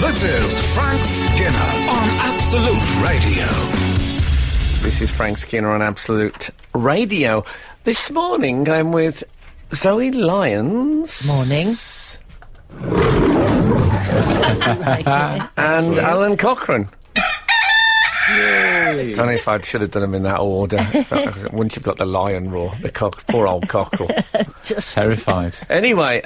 This is Frank Skinner on Absolute Radio. This is Frank Skinner on Absolute Radio. This morning I'm with Zoe Lyons. Morning. And Alan Cockerel. Yay. I don't know if I should have done them in that order. Once you've got the lion roar, poor old Cockerel. Just terrified. Anyway,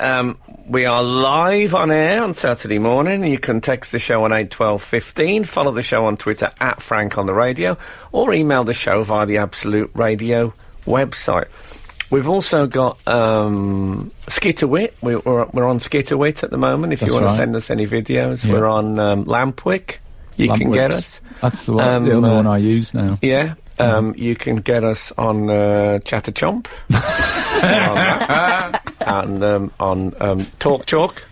we are live on air on Saturday morning. You can text the show on 81215, follow the show on Twitter at Frank on the Radio, or email the show via the Absolute Radio website. We've also got Skitterwit. We're on Skitterwit at the moment. If you want to send us any videos, we're on Lampwick. You can get us. That's the one, the only one I use now. Yeah. You can get us on Chatterchomp. And on Talk Chalk.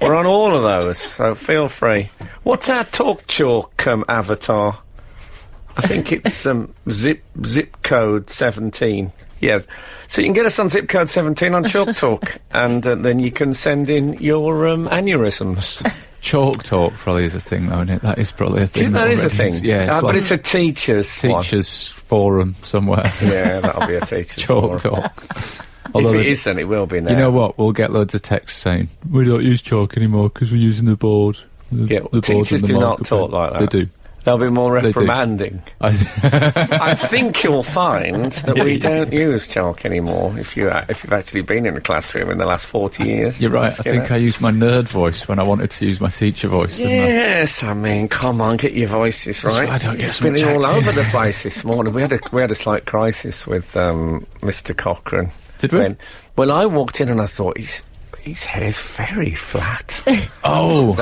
We're on all of those, so feel free. What's our Talk Chalk avatar? I think it's zip code 17. Yeah, so you can get us on zip code 17 on Chalk Talk, and then you can send in your aneurysms. Chalk Talk probably is a thing, though, isn't it? That is probably a thing. That is a thing. Yeah, but it's a teachers' forum somewhere. Yeah, that'll be a teachers' Chalk forum. Talk. Although if it is, then it will be now. You know what? We'll get loads of texts saying, we don't use chalk anymore because we're using the board. The teachers do not talk like that. They do. There'll be more reprimanding. I think you'll find that we don't use chalk anymore if you've actually been in a classroom in the last 40 years. You're right. I think I used my nerd voice when I wanted to use my teacher voice. Yes, I mean, come on, get your voices right. I don't get It's been all over the place this morning. We had a slight crisis with Mr. Cochrane. Did we? Well, I walked in and I thought his hair's very flat. Oh.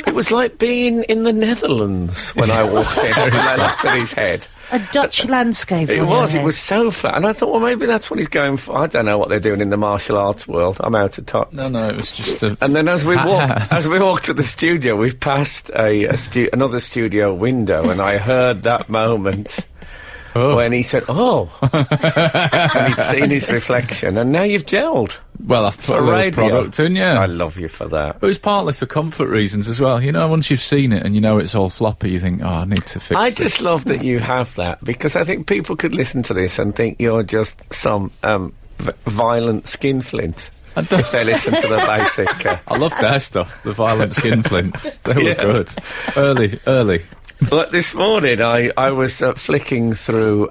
It was like being in the Netherlands when I walked in and I looked at his head. a Dutch landscape. It was so flat. And I thought, well, maybe that's what he's going for. I don't know what they're doing in the martial arts world. I'm out of touch. No, it was just a... And then as we walked to the studio, we passed another studio window, and I heard that moment... Oh. When he said, oh, and he'd seen his reflection, and now you've gelled. Well, I've put a little product in, yeah. I love you for that. It was partly for comfort reasons as well. You know, once you've seen it and you know it's all floppy, you think, oh, I need to fix it. I just love that you have that, because I think people could listen to this and think you're just some violent skinflint. If they listen to the basic... I loved their stuff, the violent skinflints. They were good. Early. But this morning, I was flicking through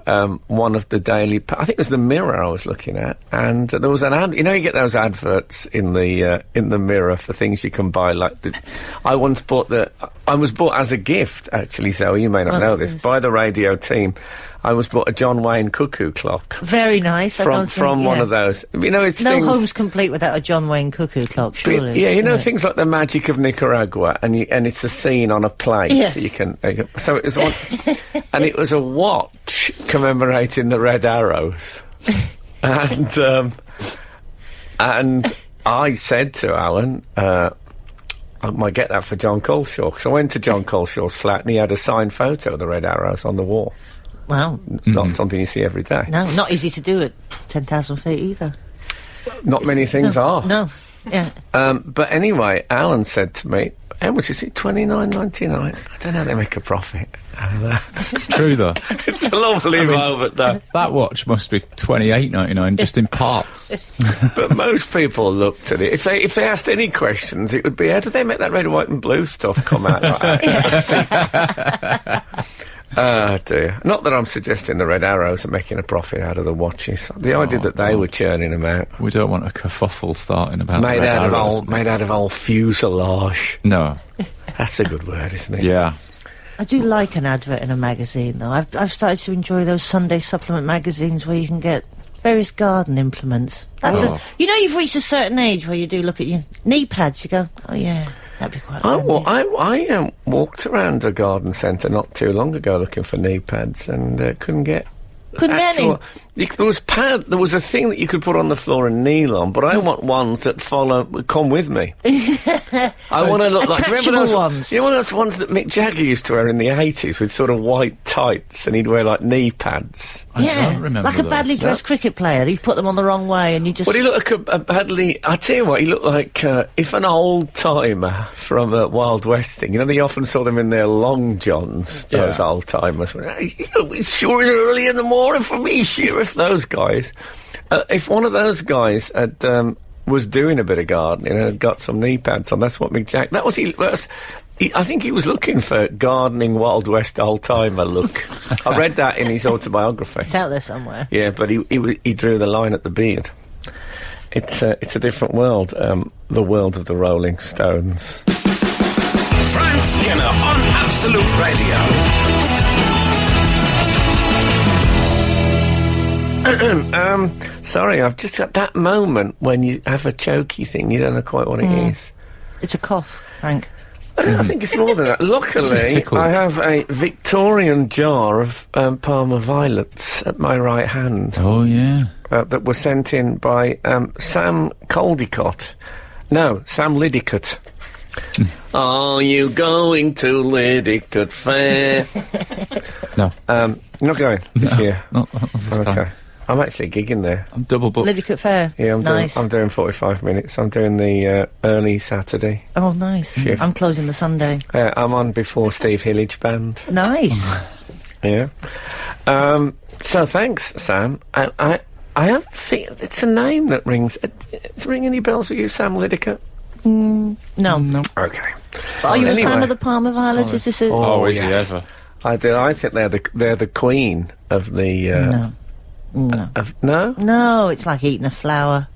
one of the daily... I think it was the Mirror I was looking at, and there was an ad... You know, you get those adverts in the Mirror for things you can buy, like... I once bought I was bought as a gift, actually, Zoe, you may not know this, by the radio team. I was bought a John Wayne cuckoo clock. Very nice. From one of those. You know, it's no things... home's complete without a John Wayne cuckoo clock, surely. Yeah, you know things like the Magic of Nicaragua, and it's a scene on a plate. Yes. So you can... So it was one... and it was a watch commemorating the Red Arrows. And I said to Alan... I might get that for John Coleshaw, because I went to John Coleshaw's flat and he had a signed photo of the Red Arrows on the wall. Wow. It's not something you see every day. No, not easy to do at 10,000 feet either. Not many things are. No, yeah. But anyway, Alan said to me, how much is it? $29.99. I don't know how they make a profit. True, though. It's a lovely moment, though. That watch must be $28.99 just in parts. But most people looked at it. If they asked any questions, it would be, how did they make that red, white and blue stuff come out like that? Oh, dear. Not that I'm suggesting the Red Arrows are making a profit out of the watches. The idea that they were churning them out. We don't want a kerfuffle starting about made out of old fuselage. No. That's a good word, isn't it? Yeah. I do like an advert in a magazine, though. I've started to enjoy those Sunday supplement magazines where you can get various garden implements. You know, you've reached a certain age where you do look at your knee pads, you go, oh, yeah. That'd be quite handy. I walked around a garden centre not too long ago looking for knee pads and couldn't get Couldn't get any? There was a thing that you could put on the floor and kneel on, but I want ones that come with me. I want to look like... Remember those ones? You know those ones that Mick Jagger used to wear in the 80s with sort of white tights, and he'd wear, like, knee pads? I don't remember like a badly dressed cricket player. You've put them on the wrong way and you just... Well, he looked like a badly... I tell you what, he looked like if an old-timer from a Wild West thing, you know, they often saw them in their long johns, those old-timers. It sure is early in the morning for me, Sheriff, those guys. If one of those guys had... was doing a bit of gardening and had got some knee pads on, that's what Mick Jagger... I think he was looking for gardening Wild West old-timer look. I read that in his autobiography. It's out there somewhere. Yeah, but he drew the line at the beard. It's a different world, the world of the Rolling Stones. Frank Skinner on Absolute Radio. Sorry, I've just got that moment when you have a choky thing, you don't know quite what it is. It's a cough, Frank. I think it's more than that. Luckily, I have a Victorian jar of Parma violets at my right hand. Oh, yeah. That were sent in by Sam Caldicott. No, Sam Liddicoat. Are you going to Liddicoat Fair? No. Not going this year. Not this time. Okay. I'm actually gigging there. I'm double booked. Liddicoat Fair. Yeah, nice. I'm doing 45 minutes. I'm doing the early Saturday. Oh, nice. Shift. I'm closing the Sunday. I'm on before Steve Hillage Band. Nice. Yeah. So thanks, Sam. I have a feeling it's a name that rings. It's ringing any bells with you, Sam Liddicoat? No. Okay. Are you Anyway. a fan of the Parma violets? Is this a... Oh, is he yes. ever? I do. I think they're the queen of the. No. No. No, it's like eating a flower.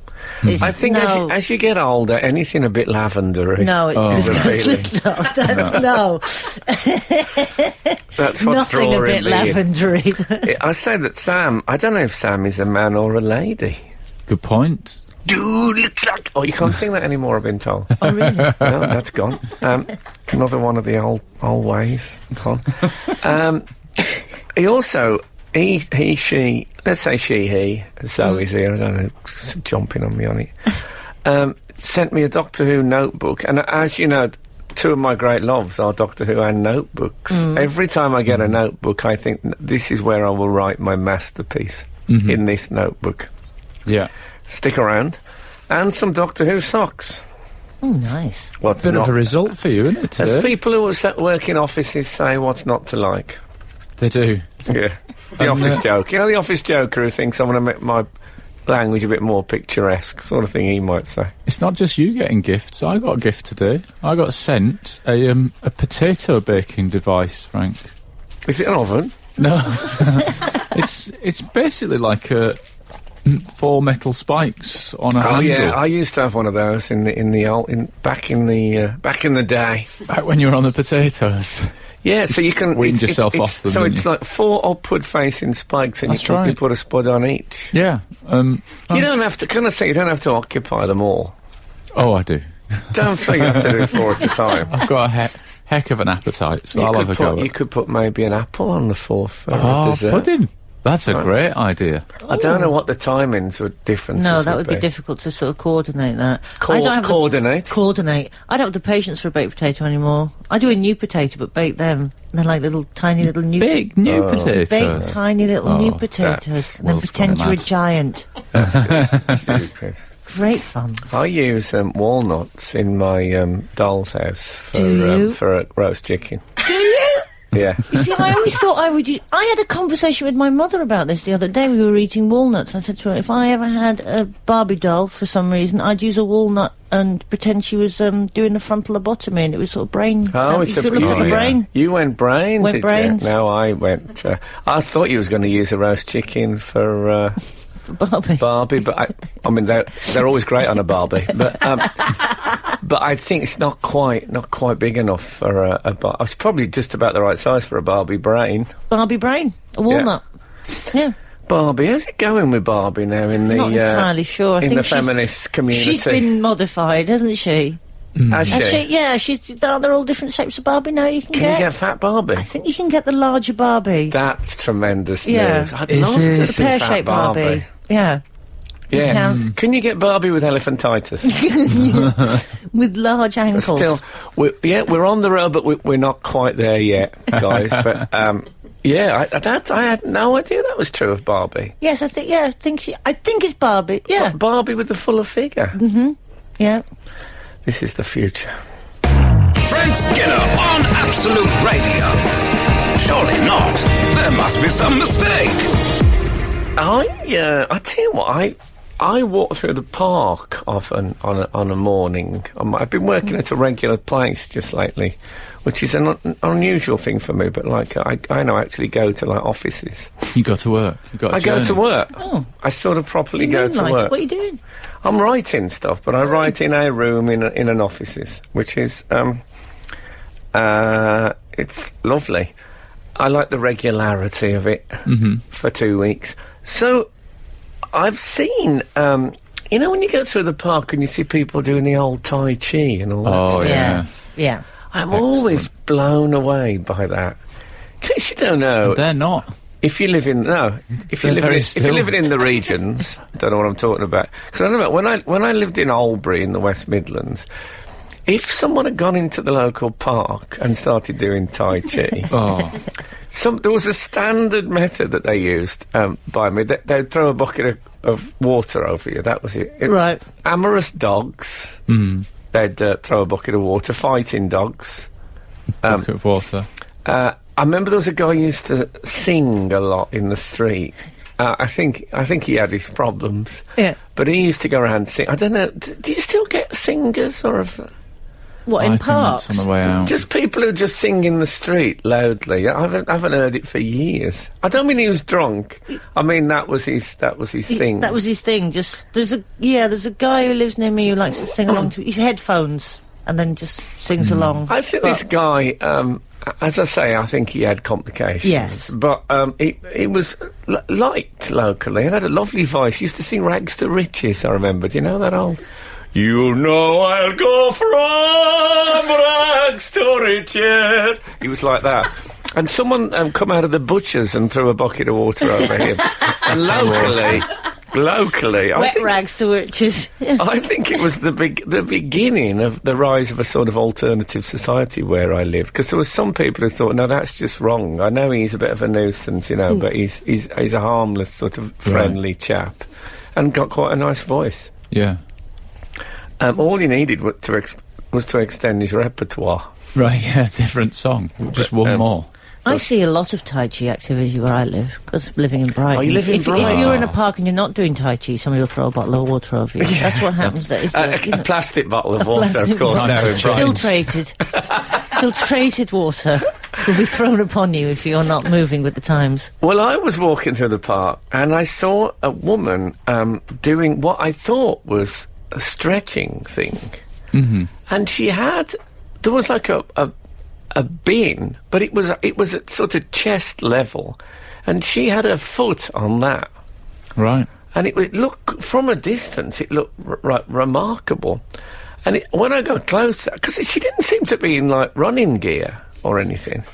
It's, I think as you get older, anything a bit lavendery. No, it's appealing. no. That's what's Nothing a bit drawing me in. lavendery. I say that Sam. I don't know if Sam is a man or a lady. Good point. Dude, looks like... Oh, you can't sing that anymore, I've been told. Oh, really? No, that's gone. Another one of the old ways. Gone. He also... she... Let's say he... Zoe's here, I don't know, jumping on me on it. Sent me a Doctor Who notebook, and as you know... Two of my great loves are Doctor Who and notebooks. Every time I get a notebook, I think this is where I will write my masterpiece, in this notebook. Yeah. Stick around. And some Doctor Who socks. Oh, nice. What's Bit not, of a result for you, isn't it, today? as people who work in offices say, what's not to like. They do. Yeah. The office joke. You know the office joker who thinks I want to make my language a bit more picturesque, sort of thing he might say. It's not just you getting gifts. I got a gift today. I got sent a potato baking device, Frank. Is it an oven? No. It's basically like 4 metal spikes on a handle. Yeah, I used to have one of those back in the day. Back when you were on the potatoes. Yeah, so you can weaned yourself off them. So didn't it's you? like 4 upward-facing spikes, and That's you can right. put a spud on each. Yeah. You don't have to. Can I say you don't have to occupy them all? Oh, I do. Don't think you have to do 4 at a time. I've got a heck of an appetite, so I'll have a go. You could put maybe an apple on the 4th for a Oh, dessert. pudding. That's a great idea. I don't know what the timings would differences. No, that would be difficult to sort of coordinate that. Coordinate. Coordinate. I don't have the patience for a baked potato anymore. I do a new potato, but bake them. They're like tiny little new... Big new potatoes. Baked tiny little new Oh, potatoes. And then well, pretend it's you're a mad. giant. That's just stupid. Great fun. I use walnuts in my doll's house Do you? for a roast chicken. Do you? Yeah. You see, I always thought I would use... I had a conversation with my mother about this the other day. We were eating walnuts. I said to her, if I ever had a Barbie doll for some reason, I'd use a walnut and pretend she was doing a frontal lobotomy, and it was sort of brain... Oh, it sort of looked like a brain. You went brain, Went did brains. you? No, I went... I thought you was going to use a roast chicken for For Barbie. Barbie, but I mean, they're always great on a Barbie, but I think it's not quite big enough for a Barbie. It's probably just about the right size for a Barbie brain. Barbie brain. A walnut. Yeah. Barbie, how's it going with Barbie now in the... Not entirely sure. I in think the feminist community? She's been modified, hasn't she? Has she? Yeah, they're all different shapes of Barbie now. You Can you get Fat Barbie? I think you can get the larger Barbie. That's tremendous Yeah. news. I'd love to The see Fat pear-shaped Barbie. Barbie. Yeah. Yeah. Can you get Barbie with elephantitis? With large ankles. Still, we're on the road, but we're not quite there yet, guys. But yeah, I had no idea that was true of Barbie. Yes, I think it's Barbie. Yeah. Barbie with the fuller figure. Yeah. This is the future. Frank Skinner on Absolute Radio. Surely not. There must be some mistake. I tell you what, I walk through the park often on a morning. I've been working at a regular place just lately, which is an unusual thing for me. But like, I now actually go to like offices. You go to work. I go to work. Oh, I sort of properly go to work. What are you doing? I'm writing stuff, but I write in a room in an offices, which is it's lovely. I like the regularity of it for 2 weeks. So I've seen, you know, when you go through the park and you see people doing the old Tai Chi and all that stuff. Yeah. I'm always blown away by that. In case you don't know, They're not. if you live in if you're living in the regions, don't know what I'm talking about. Because I don't know, when I lived in Albury in the West Midlands, if someone had gone into the local park and started doing Tai Chi, there was a standard method that they used by me. They'd throw a bucket of water over you. That was it. Right. Amorous dogs. They'd throw a bucket of water. Fighting dogs. Bucket of water. I remember there was a guy who used to sing a lot in the street. I think he had his problems. Yeah. But he used to go around and sing. I don't know. Do you still get singers or have? What, I in think parks? that's on the way out. Just people who just sing in the street loudly. I haven't heard it for years. I don't mean he was drunk. I mean that was his thing. That was his thing. Just there's a guy who lives near me who likes to sing along to his headphones and then just sings along. I think this guy, as I say, I think he had complications. Yes. But he was liked locally and had a lovely voice. He used to sing Rags to Riches, I remember. Do you know that old? You know I'll go from rags to riches. He was like that. And someone come out of the butcher's and threw a bucket of water over him. And locally, Wet rags to riches. I think it was the beginning of the rise of a sort of alternative society where I lived. Because there were some people who thought, no, that's just wrong. I know he's a bit of a nuisance, you know, but he's a harmless, sort of friendly chap. And got quite a nice voice. Yeah. All he needed was to extend his repertoire. Right, yeah, different song. Just one more. I see a lot of Tai Chi activity where I live, because living in Brighton. Oh, you live in Brighton? If you're in a park and you're not doing Tai Chi, somebody will throw a bottle of water over you. Yeah. That's what happens. A plastic bottle of water, of course, now in Brighton. Filtrated water will be thrown upon you if you're not moving with the times. Well, I was walking through the park and I saw a woman doing what I thought was a stretching thing. And there was like a bin, but it was at sort of chest level, and she had her foot on that. Right. And it looked, from a distance, it looked remarkable. And when I got closer, because she didn't seem to be in, like, running gear or anything.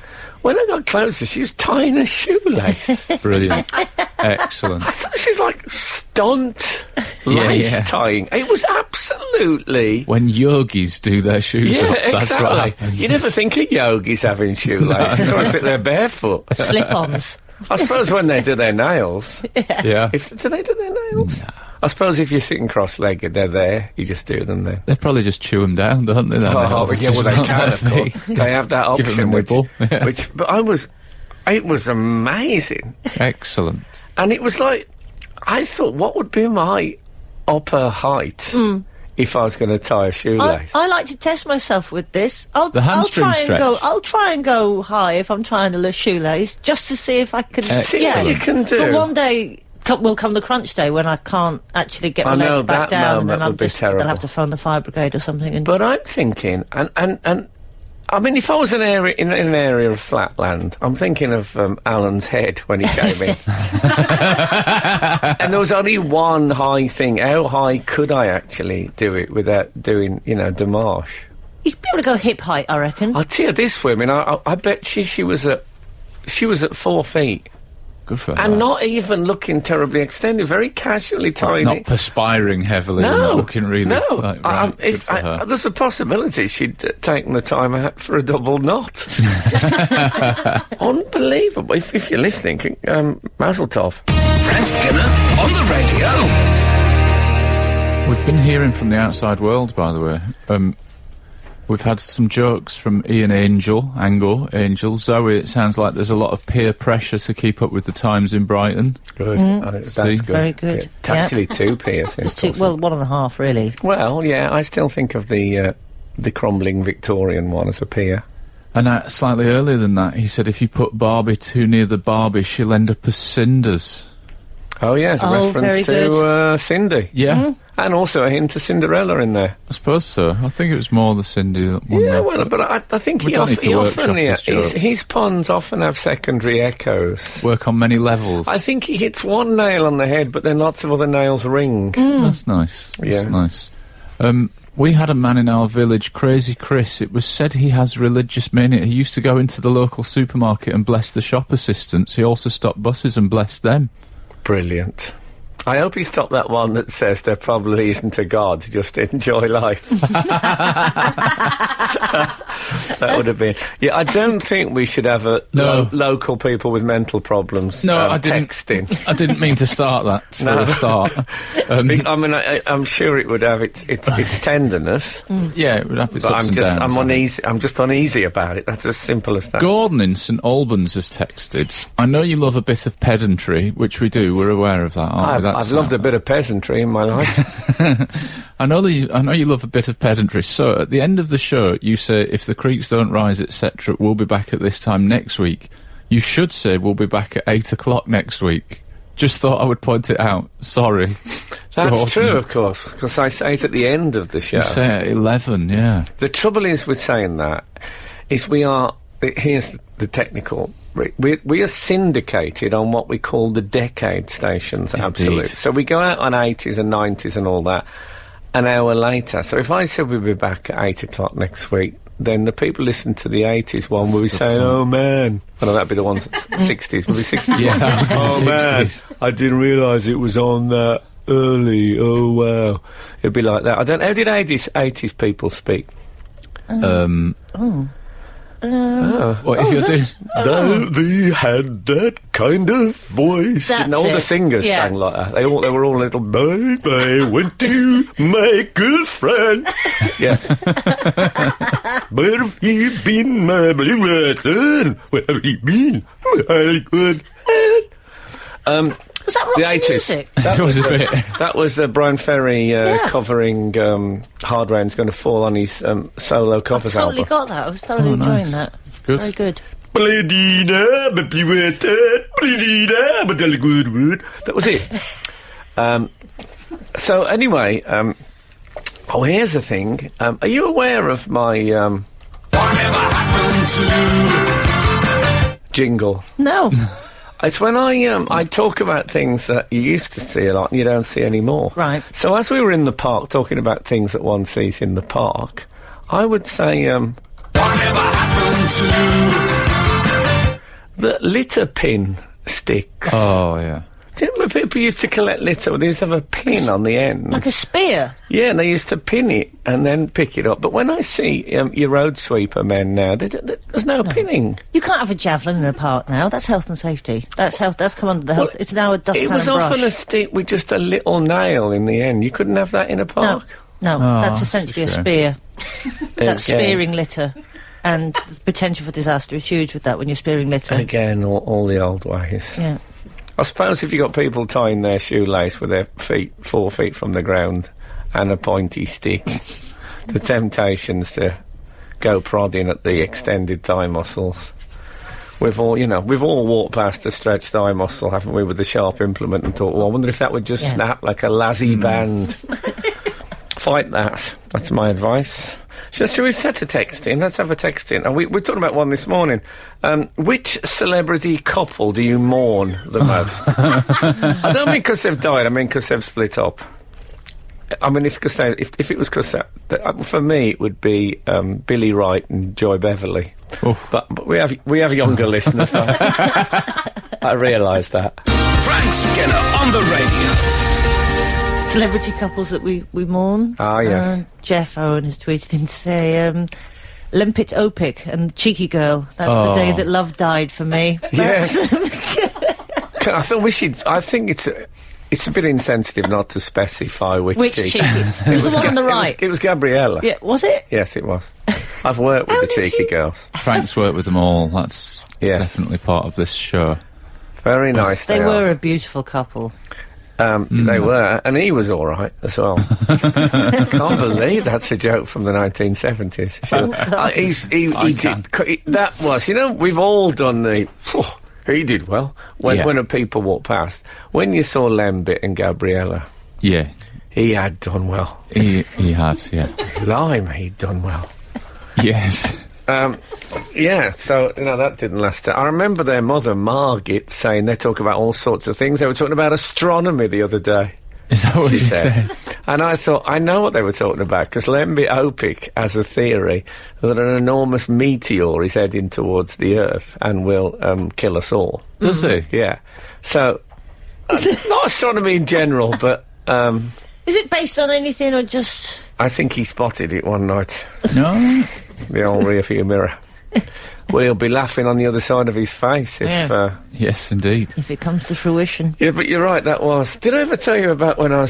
When I got closer, she was tying a shoelace. Brilliant. Excellent. I thought this is like stunt lace tying. It was absolutely... When yogis do their shoes up, that's exactly. what happens. You never think of yogis having shoelaces. They always think they're barefoot. Slip-ons. I suppose when they do their nails. Yeah. Do they do their nails? No. I suppose if you're sitting cross-legged, they're there. You just do them then. They probably just chew them down, don't they? Yeah, well, they can, of course. They have that option, but it was amazing. Excellent. And it was like, I thought, what would be my upper height if I was going to tie a shoelace? I like to test myself with this. I'll hamstring stretch. I'll try and go high if I'm trying the shoelace, just to see if I can. See what you can do. But one day will come the crunch day when I can't actually get my leg back down, and then they'll have to phone the fire brigade or something. But I'm thinking, and I mean, if I was in an area of flat land, I'm thinking of Alan's Head when he came in. And there was only one high thing. How high could I actually do it without doing, Demarche? You'd be able to go hip height, I reckon. I'll tell you this, women. I bet she was at 4 feet. Good for her. And not even looking terribly extended, very casually tiny. Not perspiring heavily, No, not looking really... no. Like, right, good for her. There's a possibility she'd taken the time out for a double knot. Unbelievable. If you're listening, mazel tov. Frank Skinner on the radio. We've been hearing from the outside world, by the way. We've had some jokes from Ian Angel, Zoe. It sounds like there's a lot of peer pressure to keep up with the times in Brighton. Good. That's good. Very good. Yeah, it's actually 2 peers. Well, 1.5, really. Well, yeah, I still think of the crumbling Victorian one as a peer. And slightly earlier than that, he said if you put Barbie too near the Barbie, she'll end up as cinders. Oh, yeah, it's a reference to Cindy. Yeah. And also a hint to Cinderella in there. I suppose so. I think it was more the Cindy one. Yeah, well, but I think his puns often have secondary echoes. Work on many levels. I think he hits one nail on the head, but then lots of other nails ring. That's nice. Yeah. That's nice. We had a man in our village, Crazy Chris. It was said he has religious mania. He used to go into the local supermarket and bless the shop assistants. He also stopped buses and blessed them. Brilliant. I hope he stopped that one that says there probably isn't a God, just enjoy life. That would have been... Yeah, I don't think we should have local people with mental problems texting. I didn't mean to start that for a start. I mean, I'm sure it would have its tenderness. Yeah, it would have its but ups and downs. I'm just uneasy about it. That's as simple as that. Gordon in St Albans has texted, I know you love a bit of pedantry, which we do, we're aware of that, aren't we? I've loved a bit of peasantry in my life. I know you love a bit of pedantry. So at the end of the show, you say, if the creeks don't rise, etc., we'll be back at this time next week. You should say we'll be back at 8 o'clock next week. Just thought I would point it out. Sorry. That's true, of course, because I say it at the end of the show. You say it at 11, yeah. The trouble is with saying that is here's the technical... We are syndicated on what we call the decade stations, Absolute. So we go out on 80s and 90s and all that an hour later. So if I said we'd be back at 8 o'clock next week, then the people listen to the 80s one will be saying, oh man. I know that'd be the ones 60s, will be 60s. Yeah, oh man, I didn't realise it was on that early. Oh wow. It'd be like that. How did 80s people speak? What if you're doing... They had that kind of voice. That's all it. the singers Yeah. sang like that. They were all little, I went to my girlfriend. Yeah. Where have you been, my blue? Where have you been, my good? Was that Roxy The 80s. Music? That was Brian Ferry covering Hard Rain's Going to Fall on his solo covers album. Totally got that. I was thoroughly enjoying that. Good. Very good. That was it. So anyway, here's the thing. Are you aware of my Whatever happened to... jingle? No. It's when I talk about things that you used to see a lot and you don't see anymore. Right. So as we were in the park talking about things that one sees in the park, I would say Whatever happened to... the litter pin sticks. Oh, yeah. Do you remember people used to collect litter? They used to have a pin on the end. Like a spear. Yeah, and they used to pin it and then pick it up. But when I see your road sweeper men now, there's no pinning. You can't have a javelin in a park now. That's health and safety. That's health. That's come under the health. It's now a dustpan It was and brush. often a stick with just a little nail in the end. You couldn't have that in a park. No, that's essentially a spear. That's Again. spearing litter. And the potential for disaster is huge with that when you're spearing litter. Again, all the old ways. Yeah. I suppose if you got people tying their shoelace with their feet 4 feet from the ground and a pointy stick, the temptations to go prodding at the extended thigh muscles. We've all walked past a stretched thigh muscle, haven't we, with the sharp implement and thought, well, I wonder if that would just snap like a lassie band. Fight that. That's my advice. So should we set a text in? Let's have a text in. We're talking about one this morning. Which celebrity couple do you mourn the most? I don't mean because they've died, I mean because they've split up. I mean, if it was because for me, it would be Billy Wright and Joy Beverley. Oof. But we have younger listeners. So I realise that. Frank Skinner on the radio. Celebrity couples that we mourn. Ah, yes. Jeff Owen has tweeted in to say, Limpet Opic and Cheeky Girl. That's the day that love died for me. Yes. I think it's a bit insensitive not to specify which cheeky. It was the one on the right. It was Gabriella. Yeah, was it? Yes, it was. I've worked with the cheeky girls. Frank's worked with them all. That's definitely part of this show. Very nice. They were a beautiful couple. They were, and he was all right as well. Can't believe that's a joke from the 1970s. He did. That was, we've all done the. He did well when a people walked past. When you saw Lembit and Gabriella, he had done well. He had, yeah. Lime, he'd done well. Yes. So, that didn't last. I remember their mother, Margit, saying they talk about all sorts of things. They were talking about astronomy the other day. Is that what she said? And I thought, I know what they were talking about, because Lembit Opic has a theory that an enormous meteor is heading towards the Earth and will kill us all. Does he? Yeah. So, not astronomy in general, but... Is it based on anything or just... I think he spotted it one night. No? The old rear view mirror. Well, he'll be laughing on the other side of his face if... yes, indeed. If it comes to fruition. Yeah, but you're right, that was... Did I ever tell you about when I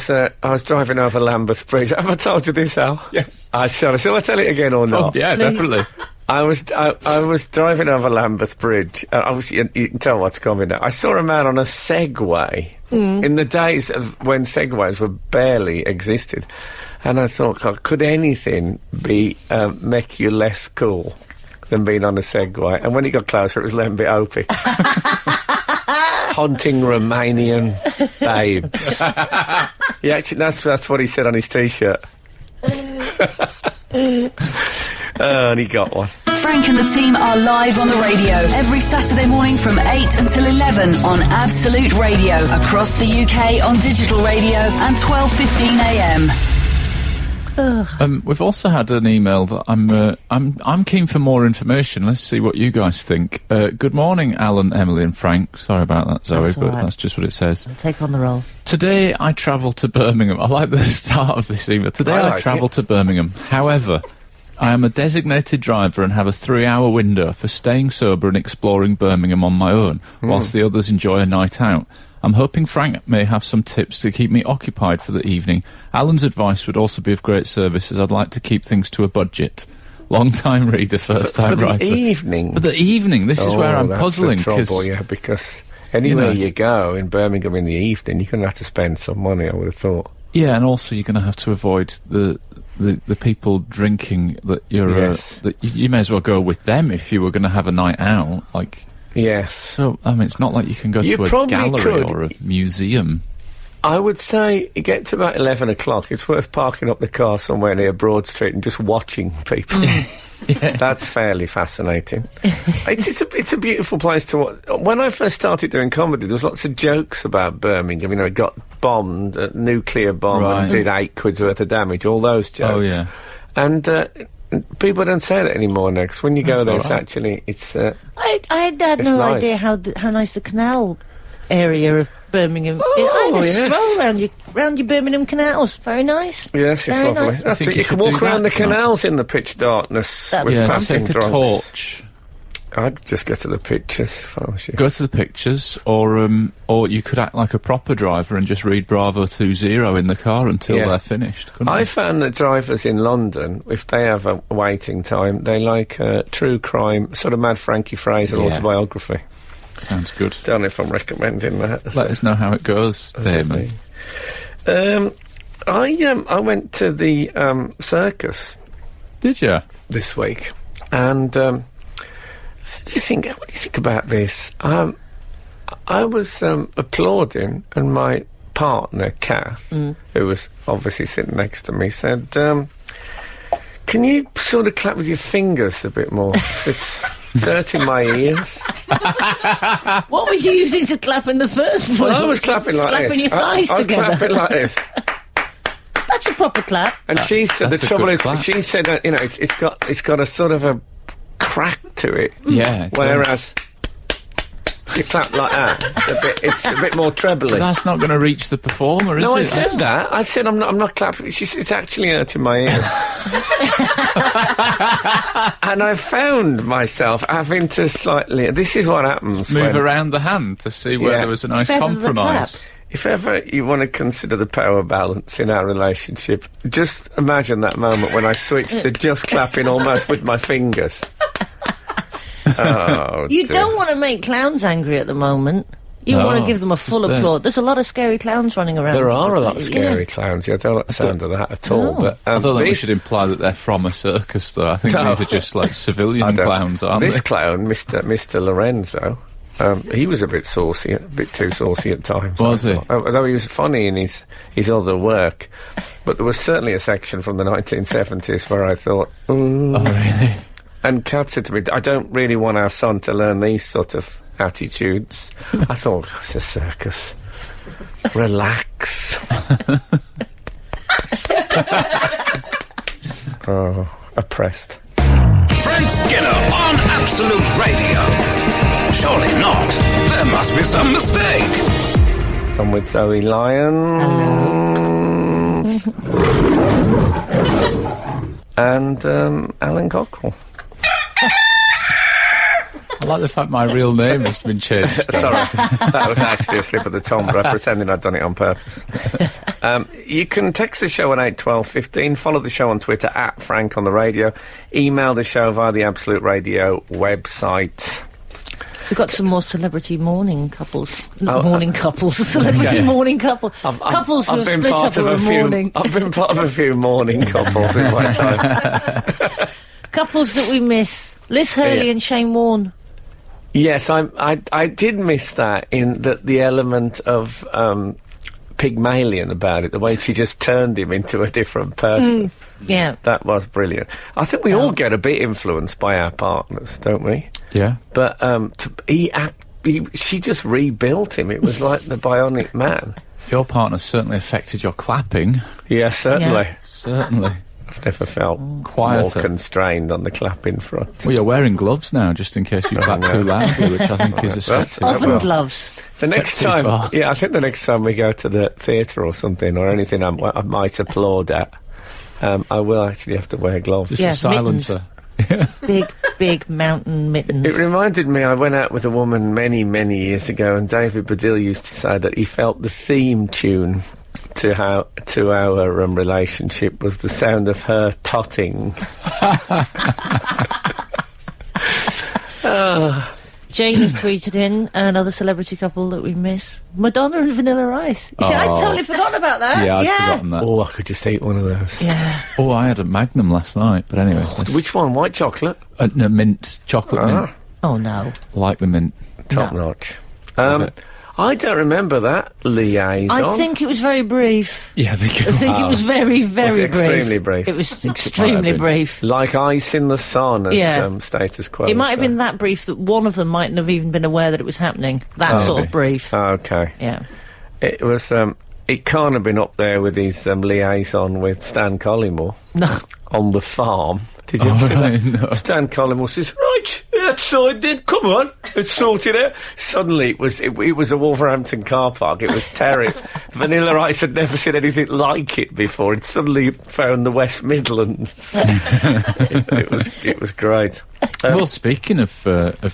was driving over Lambeth Bridge? Have I told you this, Al? Yes. Shall I tell it again or not? Oh, yeah, Please. definitely. I was driving over Lambeth Bridge. Obviously, you can tell what's coming now. I saw a man on a Segway in the days of when Segways were barely existed. And I thought, God, could anything make you less cool than being on a Segway? And when he got closer, it was Lembit Opic. Haunting Romanian babes. Yeah, actually, that's what he said on his T-shirt. And he got one. Frank and the team are live on the radio every Saturday morning from 8 until 11 on Absolute Radio across the UK on digital radio and 12:15 a.m. We've also had an email that I'm keen for more information. Let's see what you guys think. Good morning, Alan, Emily, and Frank. Sorry about that, Zoe, That's all right. That's just what it says. I'll take on the role. Today I travelled to Birmingham. I like the start of this email. Today I travelled to Birmingham. However, I am a designated driver and have a 3-hour window for staying sober and exploring Birmingham on my own, whilst the others enjoy a night out. I'm hoping Frank may have some tips to keep me occupied for the evening. Alan's advice would also be of great service, as I'd like to keep things to a budget. Long-time reader, first-time writer. For the evening? For the evening. This is where I'm puzzling. That's the trouble, because anywhere you go in Birmingham in the evening, you're going to have to spend some money, I would have thought. Yeah, and also you're going to have to avoid the people drinking that you're... that you may as well go with them if you were going to have a night out, like... Yes. So, I mean, it's not like you can go to a gallery or a museum. I would say you get to about 11 o'clock, it's worth parking up the car somewhere near Broad Street and just watching people. That's fairly fascinating. It's a beautiful place to watch. When I first started doing comedy, there was lots of jokes about Birmingham. It got bombed, a nuclear bomb, and did 8 quid's worth of damage, all those jokes. Oh, yeah. And... people don't say that anymore now, because when you go there, it's actually, it's... I had no idea how nice the canal area of Birmingham is. I had a stroll round your Birmingham canals. Very nice. Yes, it's Very lovely. nice. That's it. You can walk around the canals in the pitch darkness with passing take a torch. I'd just go to the pictures if I was you. Go to the pictures, or you could act like a proper driver and just read Bravo 20 in the car until they're finished. I found that drivers in London, if they have a waiting time, they like true crime, sort of Mad Frankie Fraser autobiography. Sounds good. Don't know if I'm recommending that. Let us know how it goes, Damon. I went to the circus. Did you? This week, and. What do you think about this? I was applauding, and my partner, Kath, who was obviously sitting next to me, said, can you sort of clap with your fingers a bit more? It's hurting my ears. What were you using to clap in the first place? Well, I was clapping like Slapping this. Your thighs I was together. clapping like this. That's a proper clap. And she said the that's a trouble good is, clap. she said that, it's got a sort of a crack to it. Yeah. it does. Whereas you clap like that, it's a bit more trebly. That's not going to reach the performer, is No, it? I said that. I said I'm not clapping. She said it's actually hurting my ears. And I found myself having to slightly. This is what happens. Move when, around the hand to see where Yeah. there was a nice Feather the compromise. clap. If ever you want to consider the power balance in our relationship, just imagine that moment when I switched to just clapping almost with my fingers. Oh, You dear. don't want to make clowns angry at the moment. You No, want to give them a full just applaud. There's a lot of scary clowns running around. There are a lot of scary Yeah. clowns. I don't like the sound of that at all. No. But I don't think we these- should imply that they're from a circus, though. I think No. these are just like I civilian don't- clowns, aren't This they? clown, Mr. Lorenzo, he was a bit saucy, a bit too saucy at times. Was I he? thought. Although he was funny in his other work, but there was certainly a section from the 1970s where I thought, ooh. Oh, really? And Kat said to me, I don't really want our son to learn these sort of attitudes. I thought, oh, it's a circus. Relax. Oh, oppressed. Frank Skinner on Absolute Radio. Surely not. There must be some mistake. I'm with Zoe Lyons. And Alan Cockerel. I like the fact my real name has been changed. Sorry, that was actually a slip of the tongue, but I pretended I'd done it on purpose. You can text the show on 81215, follow the show on Twitter at Frank on the Radio, email the show via the Absolute Radio website. We've got some more celebrity mourning couples. Not Oh, mourning couples, celebrity okay. mourning couples. Couples who have been split part up of over a few. mourning. I've been part of a few mourning couples in my time. Couples that we miss. Liz Hurley Yeah. and Shane Warne. Yes, I did miss that in the element of Pygmalion about it, the way she just turned him into a different person. Yeah. That was brilliant. I think we all get a bit influenced by our partners, don't we? Yeah. But she just rebuilt him. It was like the Bionic Man. Your partner certainly affected your clapping. Yeah, certainly. Yeah. Certainly. I've never felt Quieter. more constrained on the clapping front. Well, you're wearing gloves now, just in case you clap too loudly, which I think is a Well, step Oven well. gloves. The next too time, far. I think the next time we go to the theatre or something, or anything I might applaud at, I will actually have to wear gloves. Just Yeah, a silencer. Big mountain mittens. It reminded me, I went out with a woman many, many years ago, and David Baddiel used to say that he felt the theme tune to our relationship was the sound of her totting. Jane has tweeted in another celebrity couple that we miss. Madonna and Vanilla Ice. You see, I'd totally forgotten about that. Yeah, I'd forgotten that. Oh, I could just eat one of those. Yeah. Oh, I had a Magnum last night, but anyway. Which one? White chocolate? No, mint. Chocolate mint. Oh, no. Like the mint. Top No. notch. Love it. I don't remember that liaison. I think it was very brief. Yeah, they I think it was very, very brief. extremely brief? It was might extremely have been. brief. Like ice in the sun, as Yeah. status quo. It might have would say. been that brief that one of them mightn't have even been aware that it was happening. That sort okay. of brief. Oh, okay. Yeah. It was. It can't have been up there with his liaison with Stan Collymore No. on the farm. Did you Oh, see right, that? no. Stan Collymore says, "Right, outside then. Come on, let's sort it out." Suddenly, it was a Wolverhampton car park. It was terrible. Vanilla Ice had never seen anything like it before. It suddenly found the West Midlands. it was great. Well, speaking of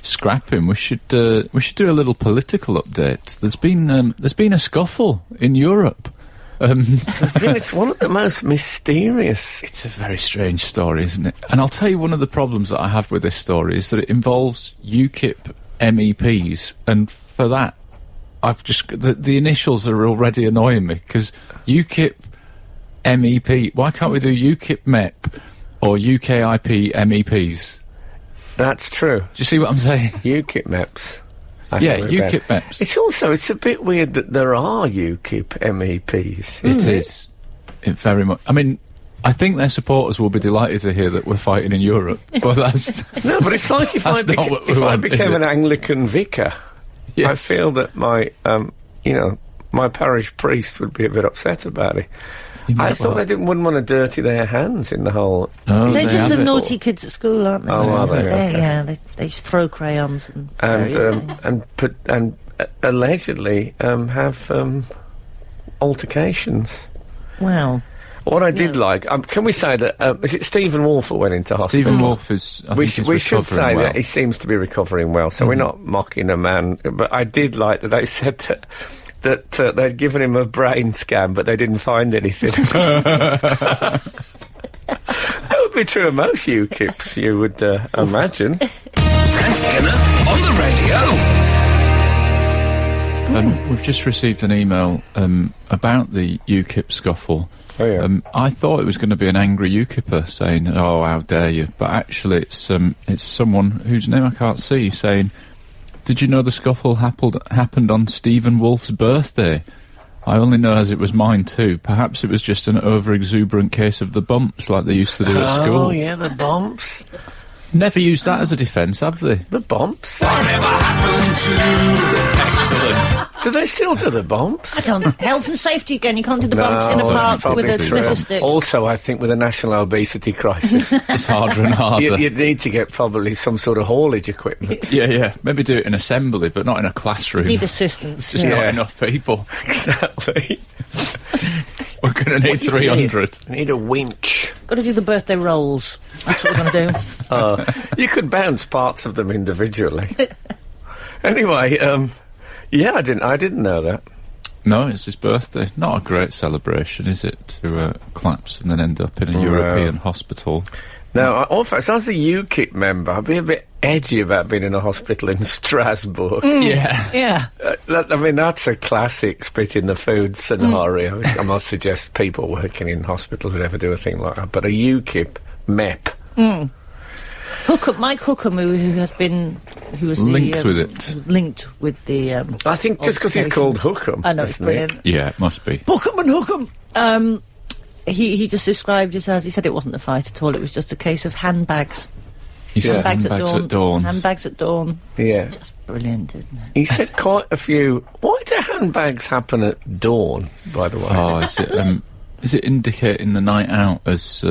scrapping, we should do a little political update. There's been a scuffle in Europe. It's one of the most mysterious. It's a very strange story, isn't it? And I'll tell you one of the problems that I have with this story is that it involves UKIP MEPs, and for that, I've just the initials are already annoying me because UKIP MEP. Why can't we do UKIP MEP or UKIP MEPs? That's true. Do you see what I'm saying? UKIP MEPs. Yeah, UKIP MEPs. It's a bit weird that there are UKIP MEPs. It is. It very much. I mean, I think their supporters will be delighted to hear that we're fighting in Europe. But that's No, but it's like if I, That's not what we if I want, is became it? an Anglican vicar, I feel that my parish priest would be a bit upset about it. I thought they wouldn't want to dirty their hands in the whole... Oh, They're just the have it. naughty kids at school, aren't they? Oh, are they? Okay. Yeah, they just throw crayons and allegedly have altercations. Wow. What I did like, can we say that, is it Stephen Wolf that went into hospital? Stephen Wolf is, I think We should say well. that he seems to be recovering well, so we're not mocking a man, but I did like that they said that they'd given him a brain scan, but they didn't find anything. That would be true of most UKIPs, you would imagine. Frank Skinner on the radio. We've just received an email about the UKIP scuffle. Oh, yeah. I thought it was going to be an angry UKIPper saying, "Oh, how dare you!" But actually, it's someone whose name I can't see saying, "Did you know the scuffle happened on Stephen Wolf's birthday? I only know as it was mine too. Perhaps it was just an over-exuberant case of the bumps like they used to do at school." Oh, yeah, the bumps. Never used that as a defence, have they? The bumps. Whatever happened to Excellent. Do they still do the bumps? I don't... Health and safety again, you can't do the bumps in a No, park probably with a true. scissor stick. Also, I think with a national obesity crisis, It's harder and harder. you'd need to get probably some sort of haulage equipment. Yeah. Maybe do it in assembly, but not in a classroom. Need assistance. Just yeah. not enough people. Exactly. We're going to need 300. You need a winch. Got to do the birthday rolls. That's what we're going to do. You could bounce parts of them individually. Anyway, yeah, I didn't know that. No, it's his birthday. Not a great celebration, is it, to collapse and then end up in a European hospital? Now, in fact, as a UKIP member, I'd be a bit edgy about being in a hospital in Strasbourg. Yeah. Yeah. I mean, that's a classic spit in the food scenario. I must suggest people working in hospitals would ever do a thing like that. But a UKIP MEP. Mike Hookham, who was Linked with it. Linked with the. I think just because he's called Hookham. I know, it's isn't brilliant. it? Yeah, it must be. Hookham and Hookham. He just described it as, he said it wasn't a fight at all. It was just a case of handbags. He said Handbags at dawn. Handbags at dawn. Yeah. Just brilliant, isn't it? He said quite a few. Why do handbags happen at dawn, by the way? Oh, is it indicating the night out has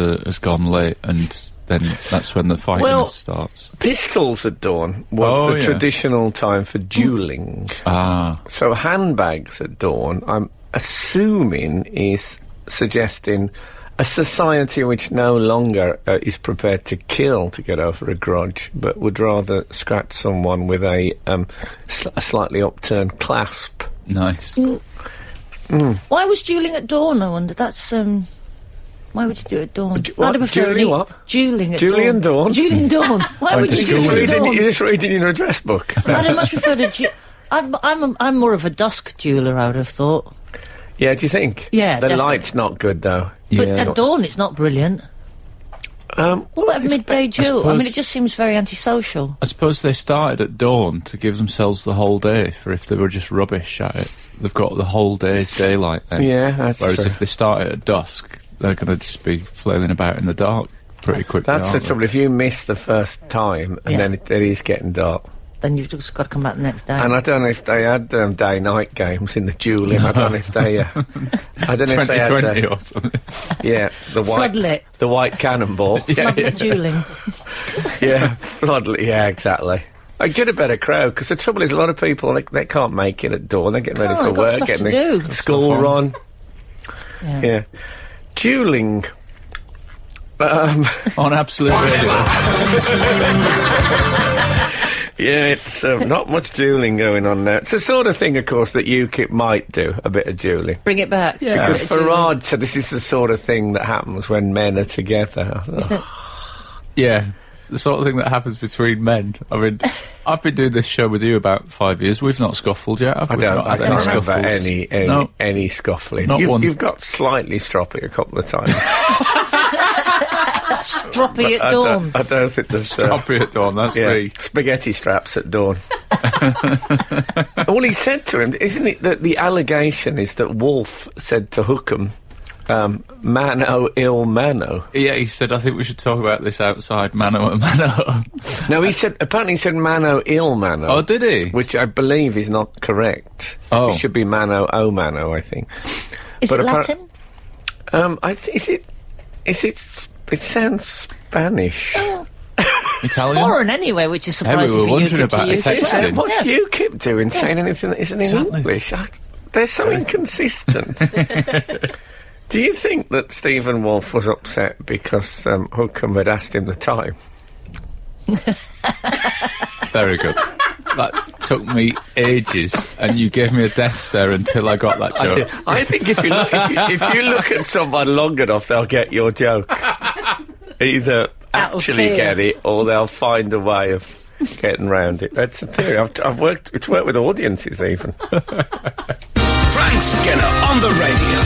gone late and then that's when the fighting starts? Pistols at dawn was the yeah. traditional time for duelling. Ah. So handbags at dawn, I'm assuming, is suggesting a society which no longer is prepared to kill to get over a grudge, but would rather scratch someone with a slightly upturned clasp. Nice. Why was duelling at dawn, I wonder? That's, why would you do it at dawn? What? I'd have preferred Dueling what? Dueling at Dueling dawn. dawn? Dueling dawn. Why would you do it at dawn? You're just reading your address book. I'd much prefer to... I'm more of a dusk dueller, I would have thought. Yeah, do you think? Yeah, The definitely. light's not good, though. But Yeah. at dawn, it's not brilliant. Well, What about midday duel? I mean, suppose- it just seems very antisocial. I suppose they started at dawn to give themselves the whole day for if they were just rubbish at it. They've got the whole day's daylight then. Yeah, that's Whereas true. if they start it at dusk, they're going to just be flailing about in the dark pretty quickly. That's the aren't they? trouble. If you miss the first time, and Yeah. then it is getting dark. Then you've just got to come back the next day. And I don't know if they had day-night games in the duelling. I don't know if they... I don't know if they had... 2020 or something. yeah, Floodlit. the white cannonball. Floodlit duelling. Yeah, floodlit. Yeah, exactly. I get a better crowd, because the trouble is a lot of people, they can't make it at dawn. They're getting ready Oh, for they've got work, stuff getting to the do. school Stuff on. run. Yeah. Yeah. Duelling. On Absolute Radio. Yeah, it's not much duelling going on now. It's the sort of thing, of course, that UKIP might do, a bit of duelling. Bring it back. Yeah. Because A bit of dueling. Farage said this is the sort of thing that happens when men are together. Yeah, the sort of thing that happens between men. I mean, I've been doing this show with you about 5 years. We've not scuffled yet, have we? I Not had can't any remember scuffles. No. any scuffling. Not one. You've got slightly stroppy a couple of times. Stroppy at dawn. I don't think there's... Copy at dawn, that's me. spaghetti straps at dawn. All he said to him, isn't it that the allegation is that Wolf said to Hookham, mano il mano. Yeah, he said, I think we should talk about this outside, mano a mano. No, apparently he said mano il mano. Oh, did he? Which I believe is not correct. Oh. It should be mano o mano, I think. Is but it appar- Latin? It sounds Spanish. Italian? Foreign anyway, which is Hey, we surprising were for wondering UKIP about to it. use. Texting. What's UKIP doing saying anything that isn't in Exactly. English? They're so inconsistent. Do you think that Stephen Wolfe was upset because Hookham had asked him the time? Very good. That took me ages, and you gave me a death stare until I got that joke. I think if you look at someone long enough, they'll get your joke. Either actually get it, or they'll find a way of getting round it. That's the theory. I've worked with audiences even. Frank Skinner on the radio.